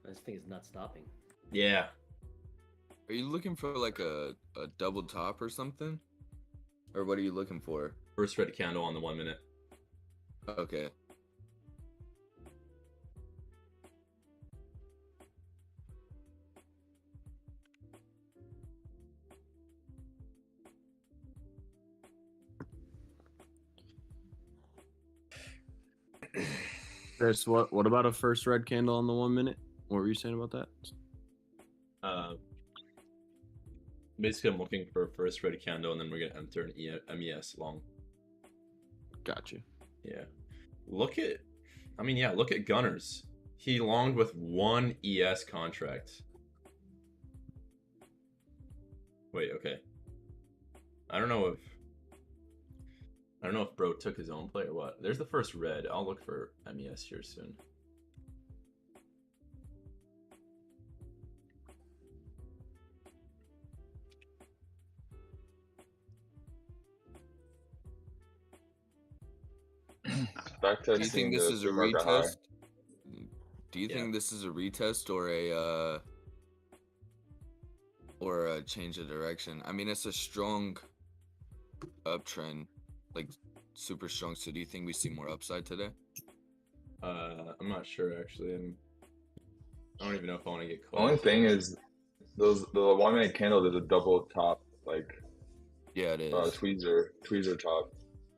This thing is not stopping. Yeah. Are you looking for like a double top or something? Or what are you looking for? First red candle on the 1 minute. Okay. Chris, what about a first red candle on the 1 minute? What were you saying about that? Basically, I'm looking for a first red candle, and then we're gonna enter an MES long. Gotcha. Yeah. Look at Gunners. He longed with 1 ES contract. Wait, okay. I don't know if bro took his own play or what. There's the first red. I'll look for MES here soon. Do you think this is a retest? Do you think this is a retest or a change of direction? I mean, it's a strong uptrend, like super strong. So do you think we see more upside today? I'm not sure actually. I don't even know if I want to get close. The only thing is, the 1 minute candle is a double top, like yeah, it is tweezer top,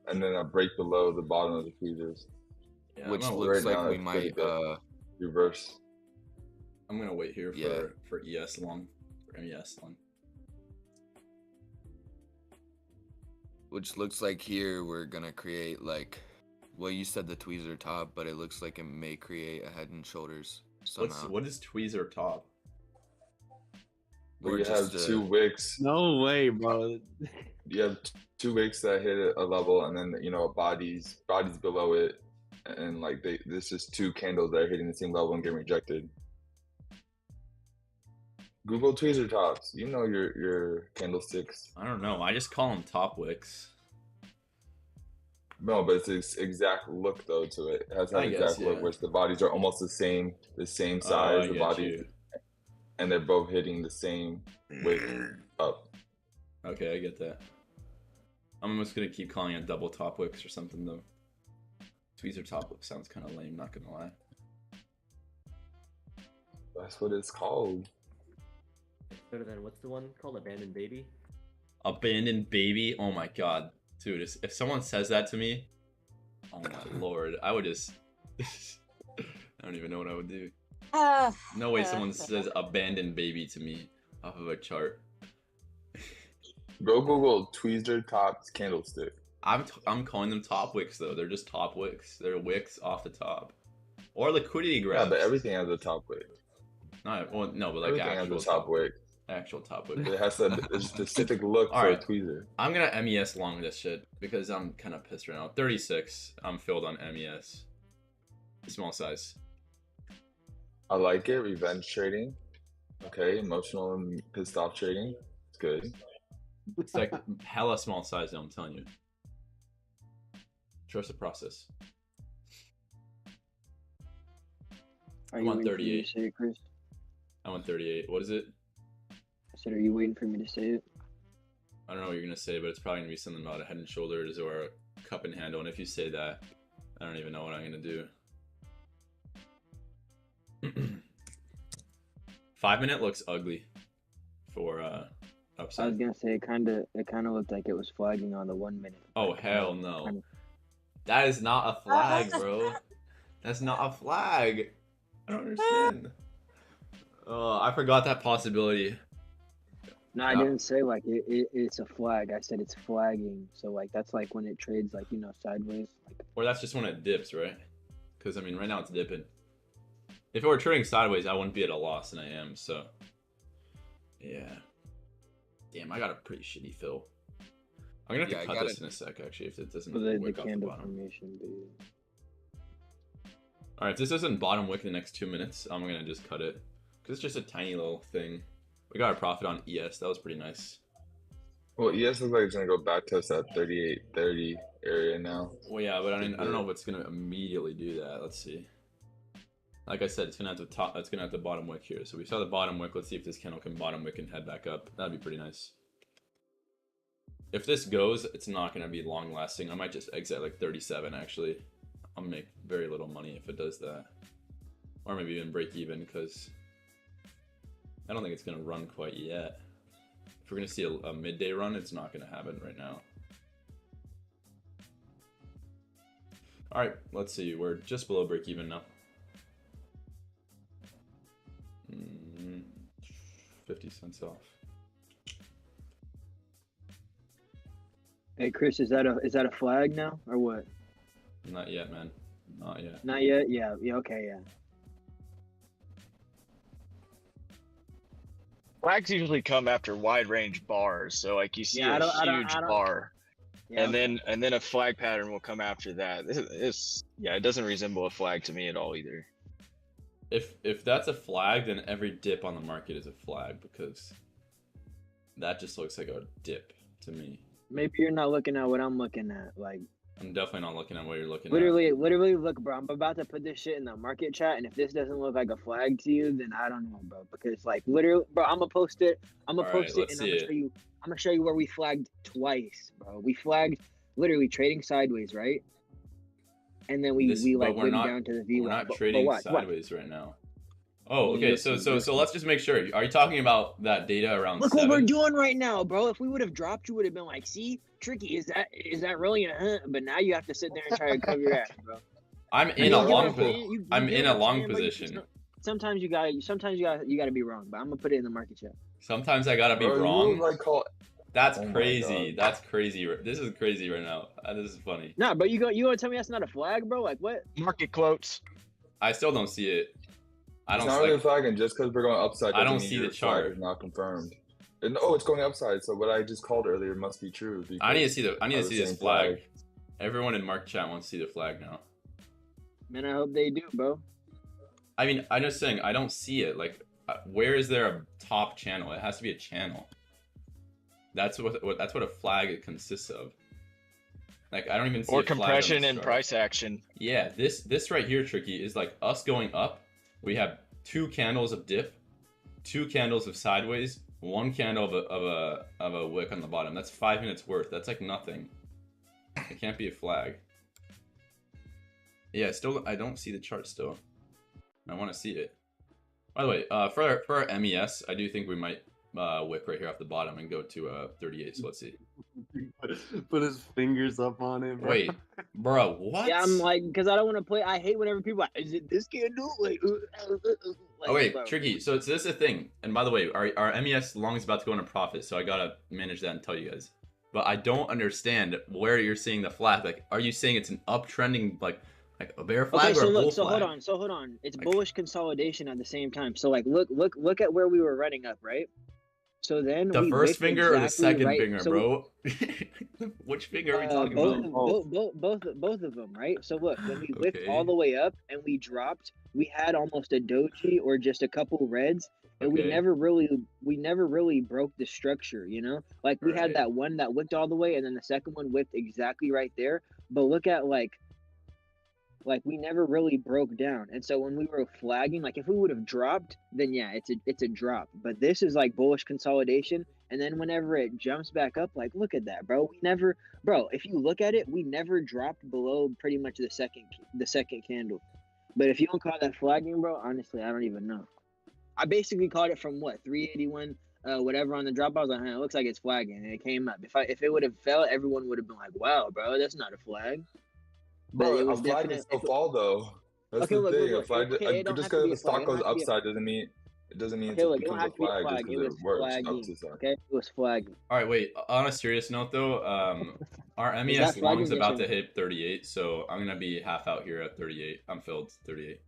and then a break below the bottom of the tweezers, which looks like we might reverse. I'm gonna wait here for ES long, for MES long. Which looks like here we're gonna create like, well, you said the tweezer top, but it looks like it may create a head and shoulders somehow. What is tweezer top? Where you have 2 wicks. No way, bro. You have 2 wicks that hit a level, and then bodies below it, and like this is 2 candles that are hitting the same level and getting rejected. Google tweezer tops. You know your candlesticks. I don't know. I just call them top wicks. No, but it's its exact look though to it. It has that exact look, which the bodies are almost the same size. The bodies, and they're both hitting the same wick up. Okay, I get that. I'm just gonna keep calling it double top wicks or something though. Tweezer top whip sounds kind of lame, not gonna lie. That's what it's called. Better than what's the one called? Abandoned Baby? Abandoned Baby? Oh my god. Dude, if someone says that to me, oh my lord, I would just... I don't even know what I would do. No way someone says abandoned baby to me off of a chart. Go Google tweezer tops candlestick. I'm calling them top wicks though. They're just top wicks. They're wicks off the top. Or liquidity grabs. Yeah, but everything has a top wick. No, but like everything actual has a top wick. Actual top wick. It has a specific look for a tweezer. I'm gonna MES long this shit because I'm kind of pissed right now. 36. I'm filled on MES. Small size. I like it. Revenge trading. Okay, emotional and pissed off trading. It's good. It's like hella small size though, I'm telling you. Trust the process. Are I'm you on waiting for me 38. to say it, Chris? I'm on 38. What is it? I said, are you waiting for me to say it? I don't know what you're gonna say, but it's probably gonna be something about a head and shoulders or a cup and handle. And if you say that, I don't even know what I'm gonna do. 5 minute looks ugly for upside. I was gonna say it kind of looked like it was flagging on the 1 minute. Oh hell no! That is not a flag, bro. That's not a flag. I don't understand. Oh, I forgot that possibility. No, I didn't say like it's a flag. I said it's flagging. So like that's like when it trades like sideways. Like, or that's just when it dips, right? Because I mean, right now it's dipping. If it were trading sideways, I wouldn't be at a loss, and I am. So, yeah. Damn, I got a pretty shitty fill. I'm gonna have to cut this in a sec, actually, if it doesn't wick off the bottom. Alright, if this doesn't bottom wick in the next 2 minutes, I'm gonna just cut it. Because it's just a tiny little thing. We got a profit on ES, that was pretty nice. Well, ES looks like it's gonna go back to us at 38.30 area now. Well, yeah, but I don't know if it's gonna immediately do that. Let's see. Like I said, it's gonna have the bottom wick here. So we saw the bottom wick. Let's see if this candle can bottom wick and head back up. That'd be pretty nice. If this goes, it's not gonna be long lasting. I might just exit like 37 actually. I'll make very little money if it does that, or maybe even break even because I don't think it's gonna run quite yet. If we're gonna see a midday run, it's not gonna happen right now. All right, let's see. We're just below break even now. 50 cents off. Hey Chris, is that a flag now or what? Not yet, man. Not yet. Not yet. Yeah. Okay. Yeah. Flags usually come after wide range bars, so like you see a huge bar, Yeah, and then a flag pattern will come after that. It doesn't resemble a flag to me at all either. If that's a flag, then every dip on the market is a flag because that just looks like a dip to me. Maybe you're not looking at what I'm looking at. Like, I'm definitely not looking at what you're looking literally, look, bro. I'm about to put this shit in the market chat, and if this doesn't look like a flag to you, then I don't know, bro. Because like, literally, bro, I'm gonna post it. I'm gonna post it, and I'm gonna show you where we flagged twice, bro. We flagged literally trading sideways, right? And then we like went down to the V1. We're not trading sideways right now. Oh, okay. So let's just make sure. Are you talking about that data around? Look what we're doing right now, bro. If we would have dropped, you would have been like, "See, tricky. Is that really a hunt?" But now you have to sit there and try to cover your ass, bro. I'm in a long position. I'm in a long position. Sometimes you gotta be wrong. But I'm gonna put it in the market chat. Sometimes I gotta be wrong. That's Oh crazy. That's crazy. This is crazy right now. This is funny. Nah, but you gonna tell me that's not a flag, bro? Like what? Market quotes. I still don't see it. It's not really a flag, and just because we're going upside, I don't see the chart. Is not confirmed. And, oh, it's going upside. So what I just called earlier must be true. I need to see this flag. Everyone in market chat wants to see the flag now. Man, I hope they do, bro. I mean, I'm just saying I don't see it. Like, where is there a top channel? It has to be a channel. That's what a flag consists of. Like, I don't even see or a flag compression and price action. Yeah, this right here, Tricky, is like us going up. We have 2 candles of dip, 2 candles of sideways, 1 candle of a wick on the bottom. That's 5 minutes worth. That's like nothing. It can't be a flag. Yeah, still I don't see the chart still. I want to see it. By the way, for our MES, I do think we might wick right here off the bottom and go to 38. So let's see. Put his fingers up on it, bro. Wait, bro, what? Yeah, I'm like, because I don't want to play. I hate whenever people are, is it this candle? Like, oh wait, Tricky. So this is a thing. And by the way, our MES long is about to go into profit, so I gotta manage that and tell you guys. But I don't understand where you're seeing the flag. Like, are you saying it's an uptrending like a bear flag or a bull flag? Hold on. It's bullish consolidation at the same time. So like, look at where we were running up, right? So then the first finger or the second finger, bro? Which finger are we talking about? Both of them, right? So look, when we whipped all the way up and we dropped, we had almost a doji or just a couple reds, and we never really broke the structure, you know? Like we had that one that whipped all the way, and then the second one whipped exactly right there. But look at like we never really broke down. And so when we were flagging, like if we would have dropped, then yeah, it's a drop. But this is like bullish consolidation. And then whenever it jumps back up, like look at that, bro. If you look at it, we never dropped below pretty much the second candle. But if you don't call that flagging, bro, honestly, I don't even know. I basically called it from what, 381 whatever on the drop. I was like, it looks like it's flagging, and it came up. If it would have fell, everyone would have been like, wow, bro, that's not a flag. But a flag can still fall though. That's the thing. A flag, just because the stock goes upside doesn't mean it becomes a flag just because it works up to side. Okay, it was flagging. All right, wait. On a serious note though, our MES long is about to hit 38, so I'm gonna be half out here at 38. I'm filled 38.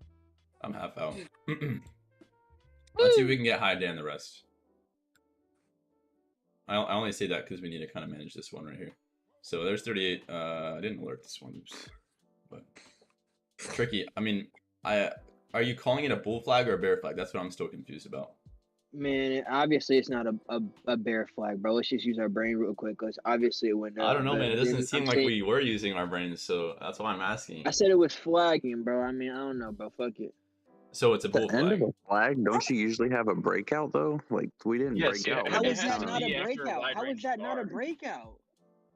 I'm half out. Let's see if we can get high day on the rest. I only say that because we need to kind of manage this one right here. So there's 38. I didn't alert this one. Oops. But Tricky. I mean, are you calling it a bull flag or a bear flag? That's what I'm still confused about. Man, obviously it's not a bear flag, bro. Let's just use our brain real quick, because obviously it went up. I don't know, But man. It then doesn't seem I'm like saying, we were using our brains, so that's why I'm asking. I said it was flagging, bro. I mean, I don't know, bro. Fuck it. So it's a bull The end flag. of a flag, don't you usually have a breakout though? Like we didn't Yes, break yeah, out. and How it is that has to not be a after a breakout? wide How is range that not a start. breakout?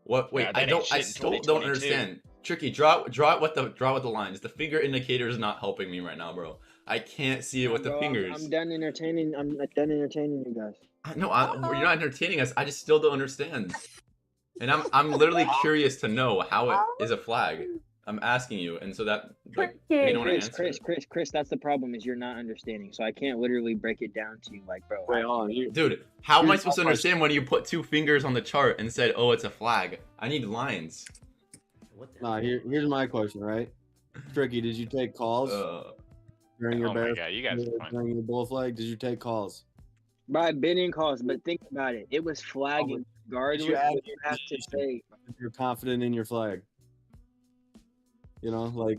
What? Wait, Nah, I that don't. ain't I shit in still don't 2022. understand. Tricky, draw it with the lines. The finger indicator is not helping me right now, bro. I can't see it with the Bro, fingers. I'm done entertaining. I'm done entertaining you guys. No, you're not entertaining us. I just still don't understand. And I'm literally curious to know how it is a flag. I'm asking you, and so that like you Hey, don't want to answer. Chris. That's the problem, is you're not understanding. So I can't literally break it down to you, like, bro. Wait, hold on. Dude, how am I supposed to understand when you put two fingers on the chart and said, "Oh, it's a flag"? I need lines. Nah, here's my question, right? Tricky, did you take calls during your Oh my bear? God, you guys are fine. During your bull flag, did you take calls? Bro, I've been in calls, but think about it. It was flagging regardless. You have What you have to say. You're confident in your flag. You know, like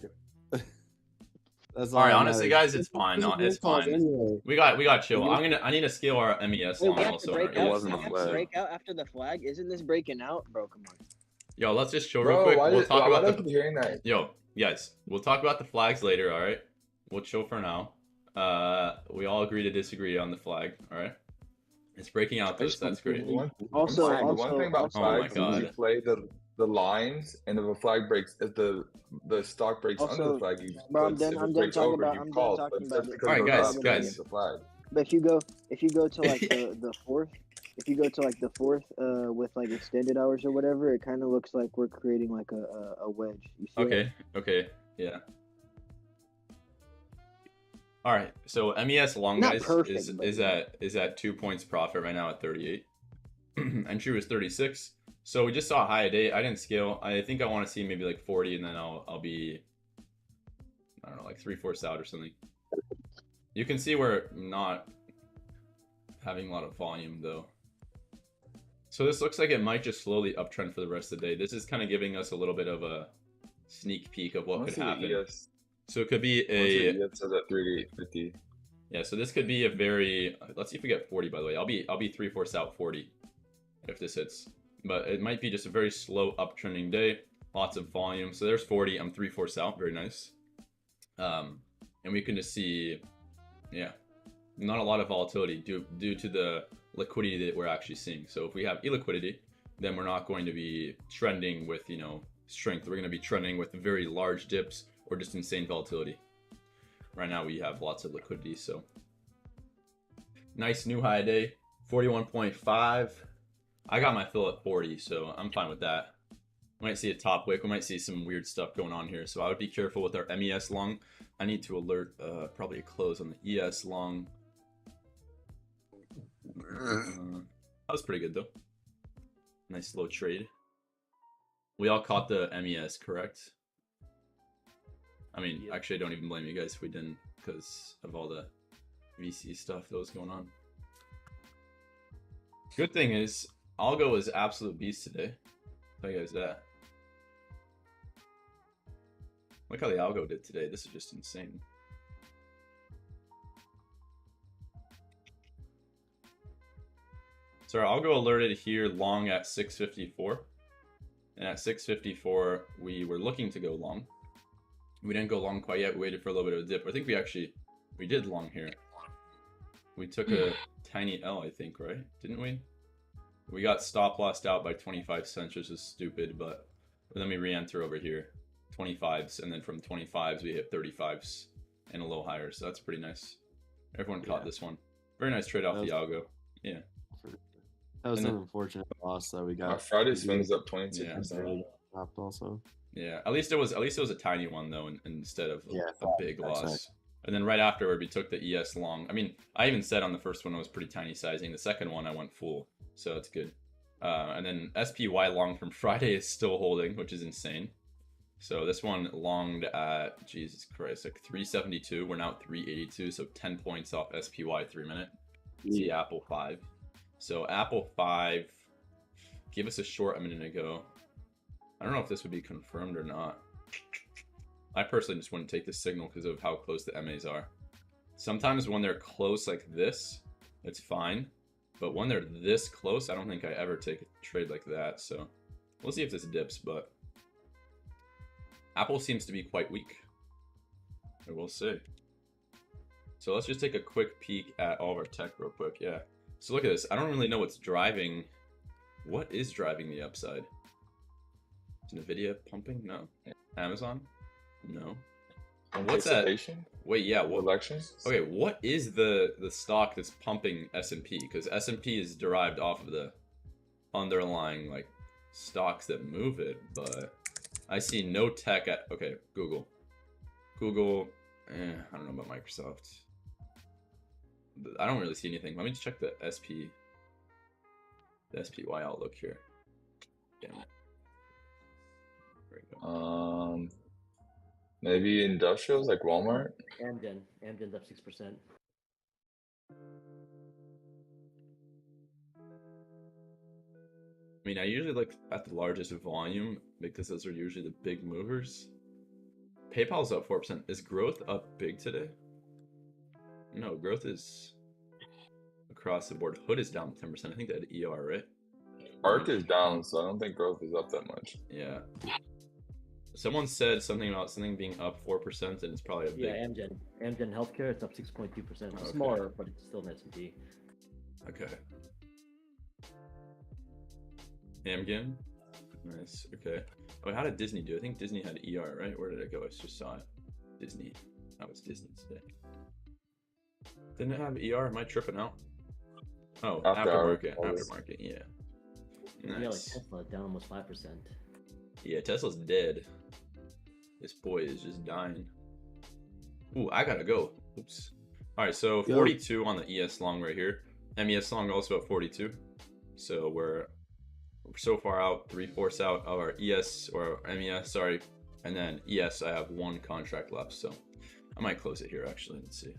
that's All right, that honestly, matters. guys, it's fine. No, Bull it's calls fine. anyway. We got chill. I need to scale our MES Wait, long we have to also. break on our out. ES We long, have to so- break out after the flag. Isn't this breaking out, bro? Come on. Yo, let's just chill real Bro, quick. why We'll did- talk why about do I the keep hearing that? Yo, guys, we'll talk about the flags later. All right, we'll chill for now. We all agree to disagree on the flag. All right, it's breaking out though, so that's great. The one Also, thing about oh my flags is you god. play the lines, and if a flag breaks, if the stock breaks under Also, the flag, you bro, I'm if done. it I'm done breaks talking over, about. you I'm done call. But talking it's about just it. because All right, it guys, goes up guys. against the flag. But if you go to like the fourth, if you go to like the fourth, with like extended hours or whatever, it kind of looks like we're creating like a wedge. You see? Okay. Okay. Yeah. All right. So MES long Not guys perfect, but is at 2 points profit right now at 38. Entry was 36. So we just saw a high day. I didn't scale. I think I want to see maybe like 40, and then I'll be, I don't know, like 3/4 out or something. You can see we're not having a lot of volume though. So this looks like it might just slowly uptrend for the rest of the day. This is kind of giving us a little bit of a sneak peek of what could happen. So it could be a. ES says at 38.50. Yeah, so this could be a very. Let's see if we get 40. By the way, I'll be 3/4 out 40 if this hits. But it might be just a very slow uptrending day. Lots of volume. So there's 40. I'm 3/4 out. Very nice. And we can just see, yeah, not a lot of volatility due to the liquidity that we're actually seeing. So if we have illiquidity, then we're not going to be trending with, you know, strength. We're going to be trending with very large dips or just insane volatility. Right now we have lots of liquidity, so nice new high day, 41.5. I got my fill at 40, so I'm fine with that. We might see a top wick. We might see some weird stuff going on here, so I would be careful with our MES long. I need to alert probably a close on the ES long. That was pretty good though. Nice slow trade. We all caught the MES, correct? I mean, actually, I don't even blame you guys if we didn't, because of all the VC stuff that was going on. Good thing is, Algo was absolute beast today. Tell you guys that. Look how the Algo did today. This is just insane. So our Algo alerted here long at 654. And at 654, we were looking to go long. We didn't go long quite yet. We waited for a little bit of a dip. I think we did long here. We took a tiny L, I think, right? Didn't we? We got stop lossed out by 25 cents, which is stupid, but then we re-enter over here. 25s, and then from 25s we hit 35s and a little higher, so that's pretty nice. Everyone caught this one. Very nice trade off the Algo. Yeah. That was an unfortunate loss that we got. Our Friday swings up 22%. Yeah, dropped also. Yeah, at least it was a tiny one though, instead of a big loss. Exactly. And then right afterward, we took the ES long. I mean, I even said on the first one it was pretty tiny sizing. The second one I went full, so it's good. And then SPY long from Friday is still holding, which is insane. So this one longed at, Jesus Christ, like 372. We're now at 382, so 10 points off SPY 3 minute. See Apple 5. So Apple 5, give us a short a minute ago. I don't know if this would be confirmed or not. I personally just wouldn't take this signal because of how close the MAs are. Sometimes when they're close like this, it's fine. But when they're this close, I don't think I ever take a trade like that. So we'll see if this dips, but Apple seems to be quite weak. We'll see. So let's just take a quick peek at all of our tech real quick. Yeah. So look at this. I don't really know what's driving. What is driving the upside? Is NVIDIA pumping? No. Amazon? No. What's that? Wait, yeah. What elections? Okay, what is the stock that's pumping S&P? Because S&P is derived off of the underlying like stocks that move it, but I see no tech at. Okay, Google. I don't know about Microsoft. I don't really see anything. Let me just check the SPY outlook here. Damn it. There we go. Maybe industrials like Walmart. Amgen's up 6%. I mean, I usually look at the largest volume because those are usually the big movers. PayPal's up 4%. Is growth up big today? No, growth is across the board. Hood is down 10%. I think that ER, right? ARC is down, so I don't think growth is up that much. Yeah. Someone said something about something being up 4%, and it's probably a big. Yeah, Amgen Healthcare, it's up 6.2%. It's smaller, but it's still an S&P. Okay. Amgen. Nice. Okay. Oh, how did Disney do? I think Disney had ER, right? Where did it go? I just saw it. Disney. That was Disney today. Didn't it have ER? Am I tripping out? Oh, aftermarket. Aftermarket, yeah. Nice. Yeah, like Tesla down almost 5%. Yeah, Tesla's dead. This boy is just dying. Ooh, I gotta go. Oops. All right, so 42 on the ES long right here. MES long also at 42. So we're so far out, 3/4 out of our ES or MES, sorry. And then ES, I have one contract left. So I might close it here actually. Let's see.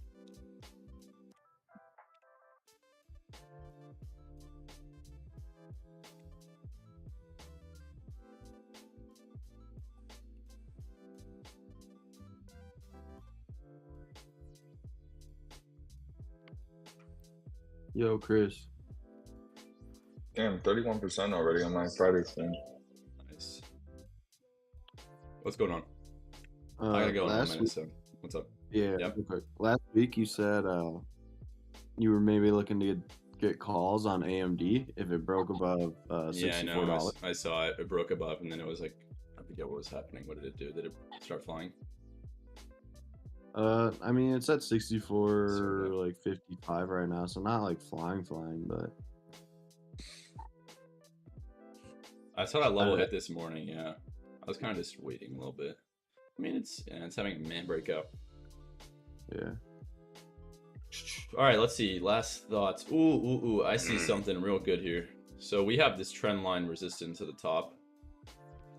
Yo, Kris. Damn, 31% already on my Friday stream. Nice. What's going on? I gotta go in a minute, so what's up? Yeah, okay. Last week you said you were maybe looking to get calls on AMD if it broke above $64. Yeah, I know. I saw it. It broke above, and then it was like, I forget what was happening. What did it do? Did it start flying? I mean, it's at 64, like 55 right now, so not like flying, but I saw that level hit this morning. Yeah, I was kind of just waiting a little bit. I mean, it's having a man breakout. Yeah. All right, let's see. Last thoughts. Ooh! I see something real good here. So we have this trend line resistance at the top.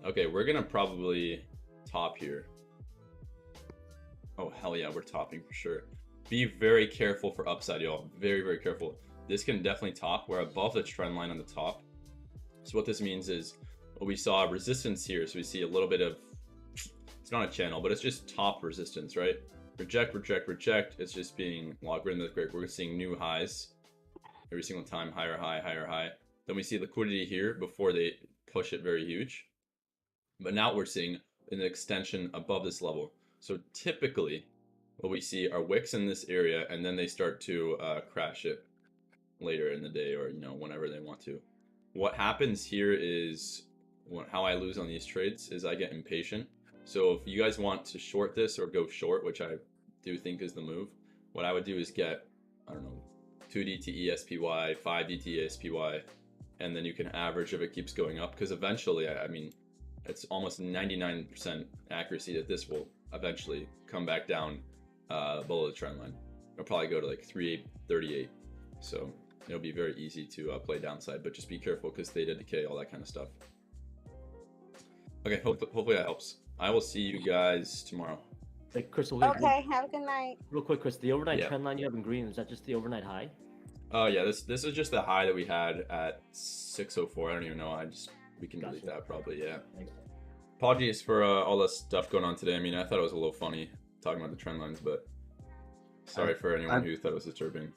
Okay, we're gonna probably top here. Oh, hell yeah, we're topping for sure. Be very careful for upside, y'all. Very, very careful. This can definitely top. We're above the trend line on the top. So what this means is, well, we saw resistance here. So we see a little bit of, it's not a channel, but it's just top resistance, right? Reject, reject, reject. It's just being logarithmic. We're seeing new highs every single time, higher high, higher high. Then we see liquidity here before they push it very huge. But now we're seeing an extension above this level. So typically what we see are wicks in this area, and then they start to crash it later in the day, or whenever they want to. What happens here is how I lose on these trades is I get impatient. So if you guys want to short this or go short, which I do think is the move, what I would do is get, I don't know, 2 DTE SPY, 5 DTE SPY, and then you can average if it keeps going up, because eventually, I mean, it's almost 99% accuracy that this will eventually come back down below the trend line. It'll probably go to like 3.838. So it'll be very easy to play downside, but just be careful because theta decay, all that kind of stuff. Okay, hopefully that helps. I will see you guys tomorrow. Hey, Kris, okay, have a good night. Real quick, Kris, the overnight trend line you have in green, is that just the overnight high? Oh yeah, this is just the high that we had at 6:04. I don't even know. We can delete that probably. Yeah. Thanks. Apologies for all the stuff going on today. I mean, I thought it was a little funny talking about the trend lines, but sorry for anyone who thought it was disturbing.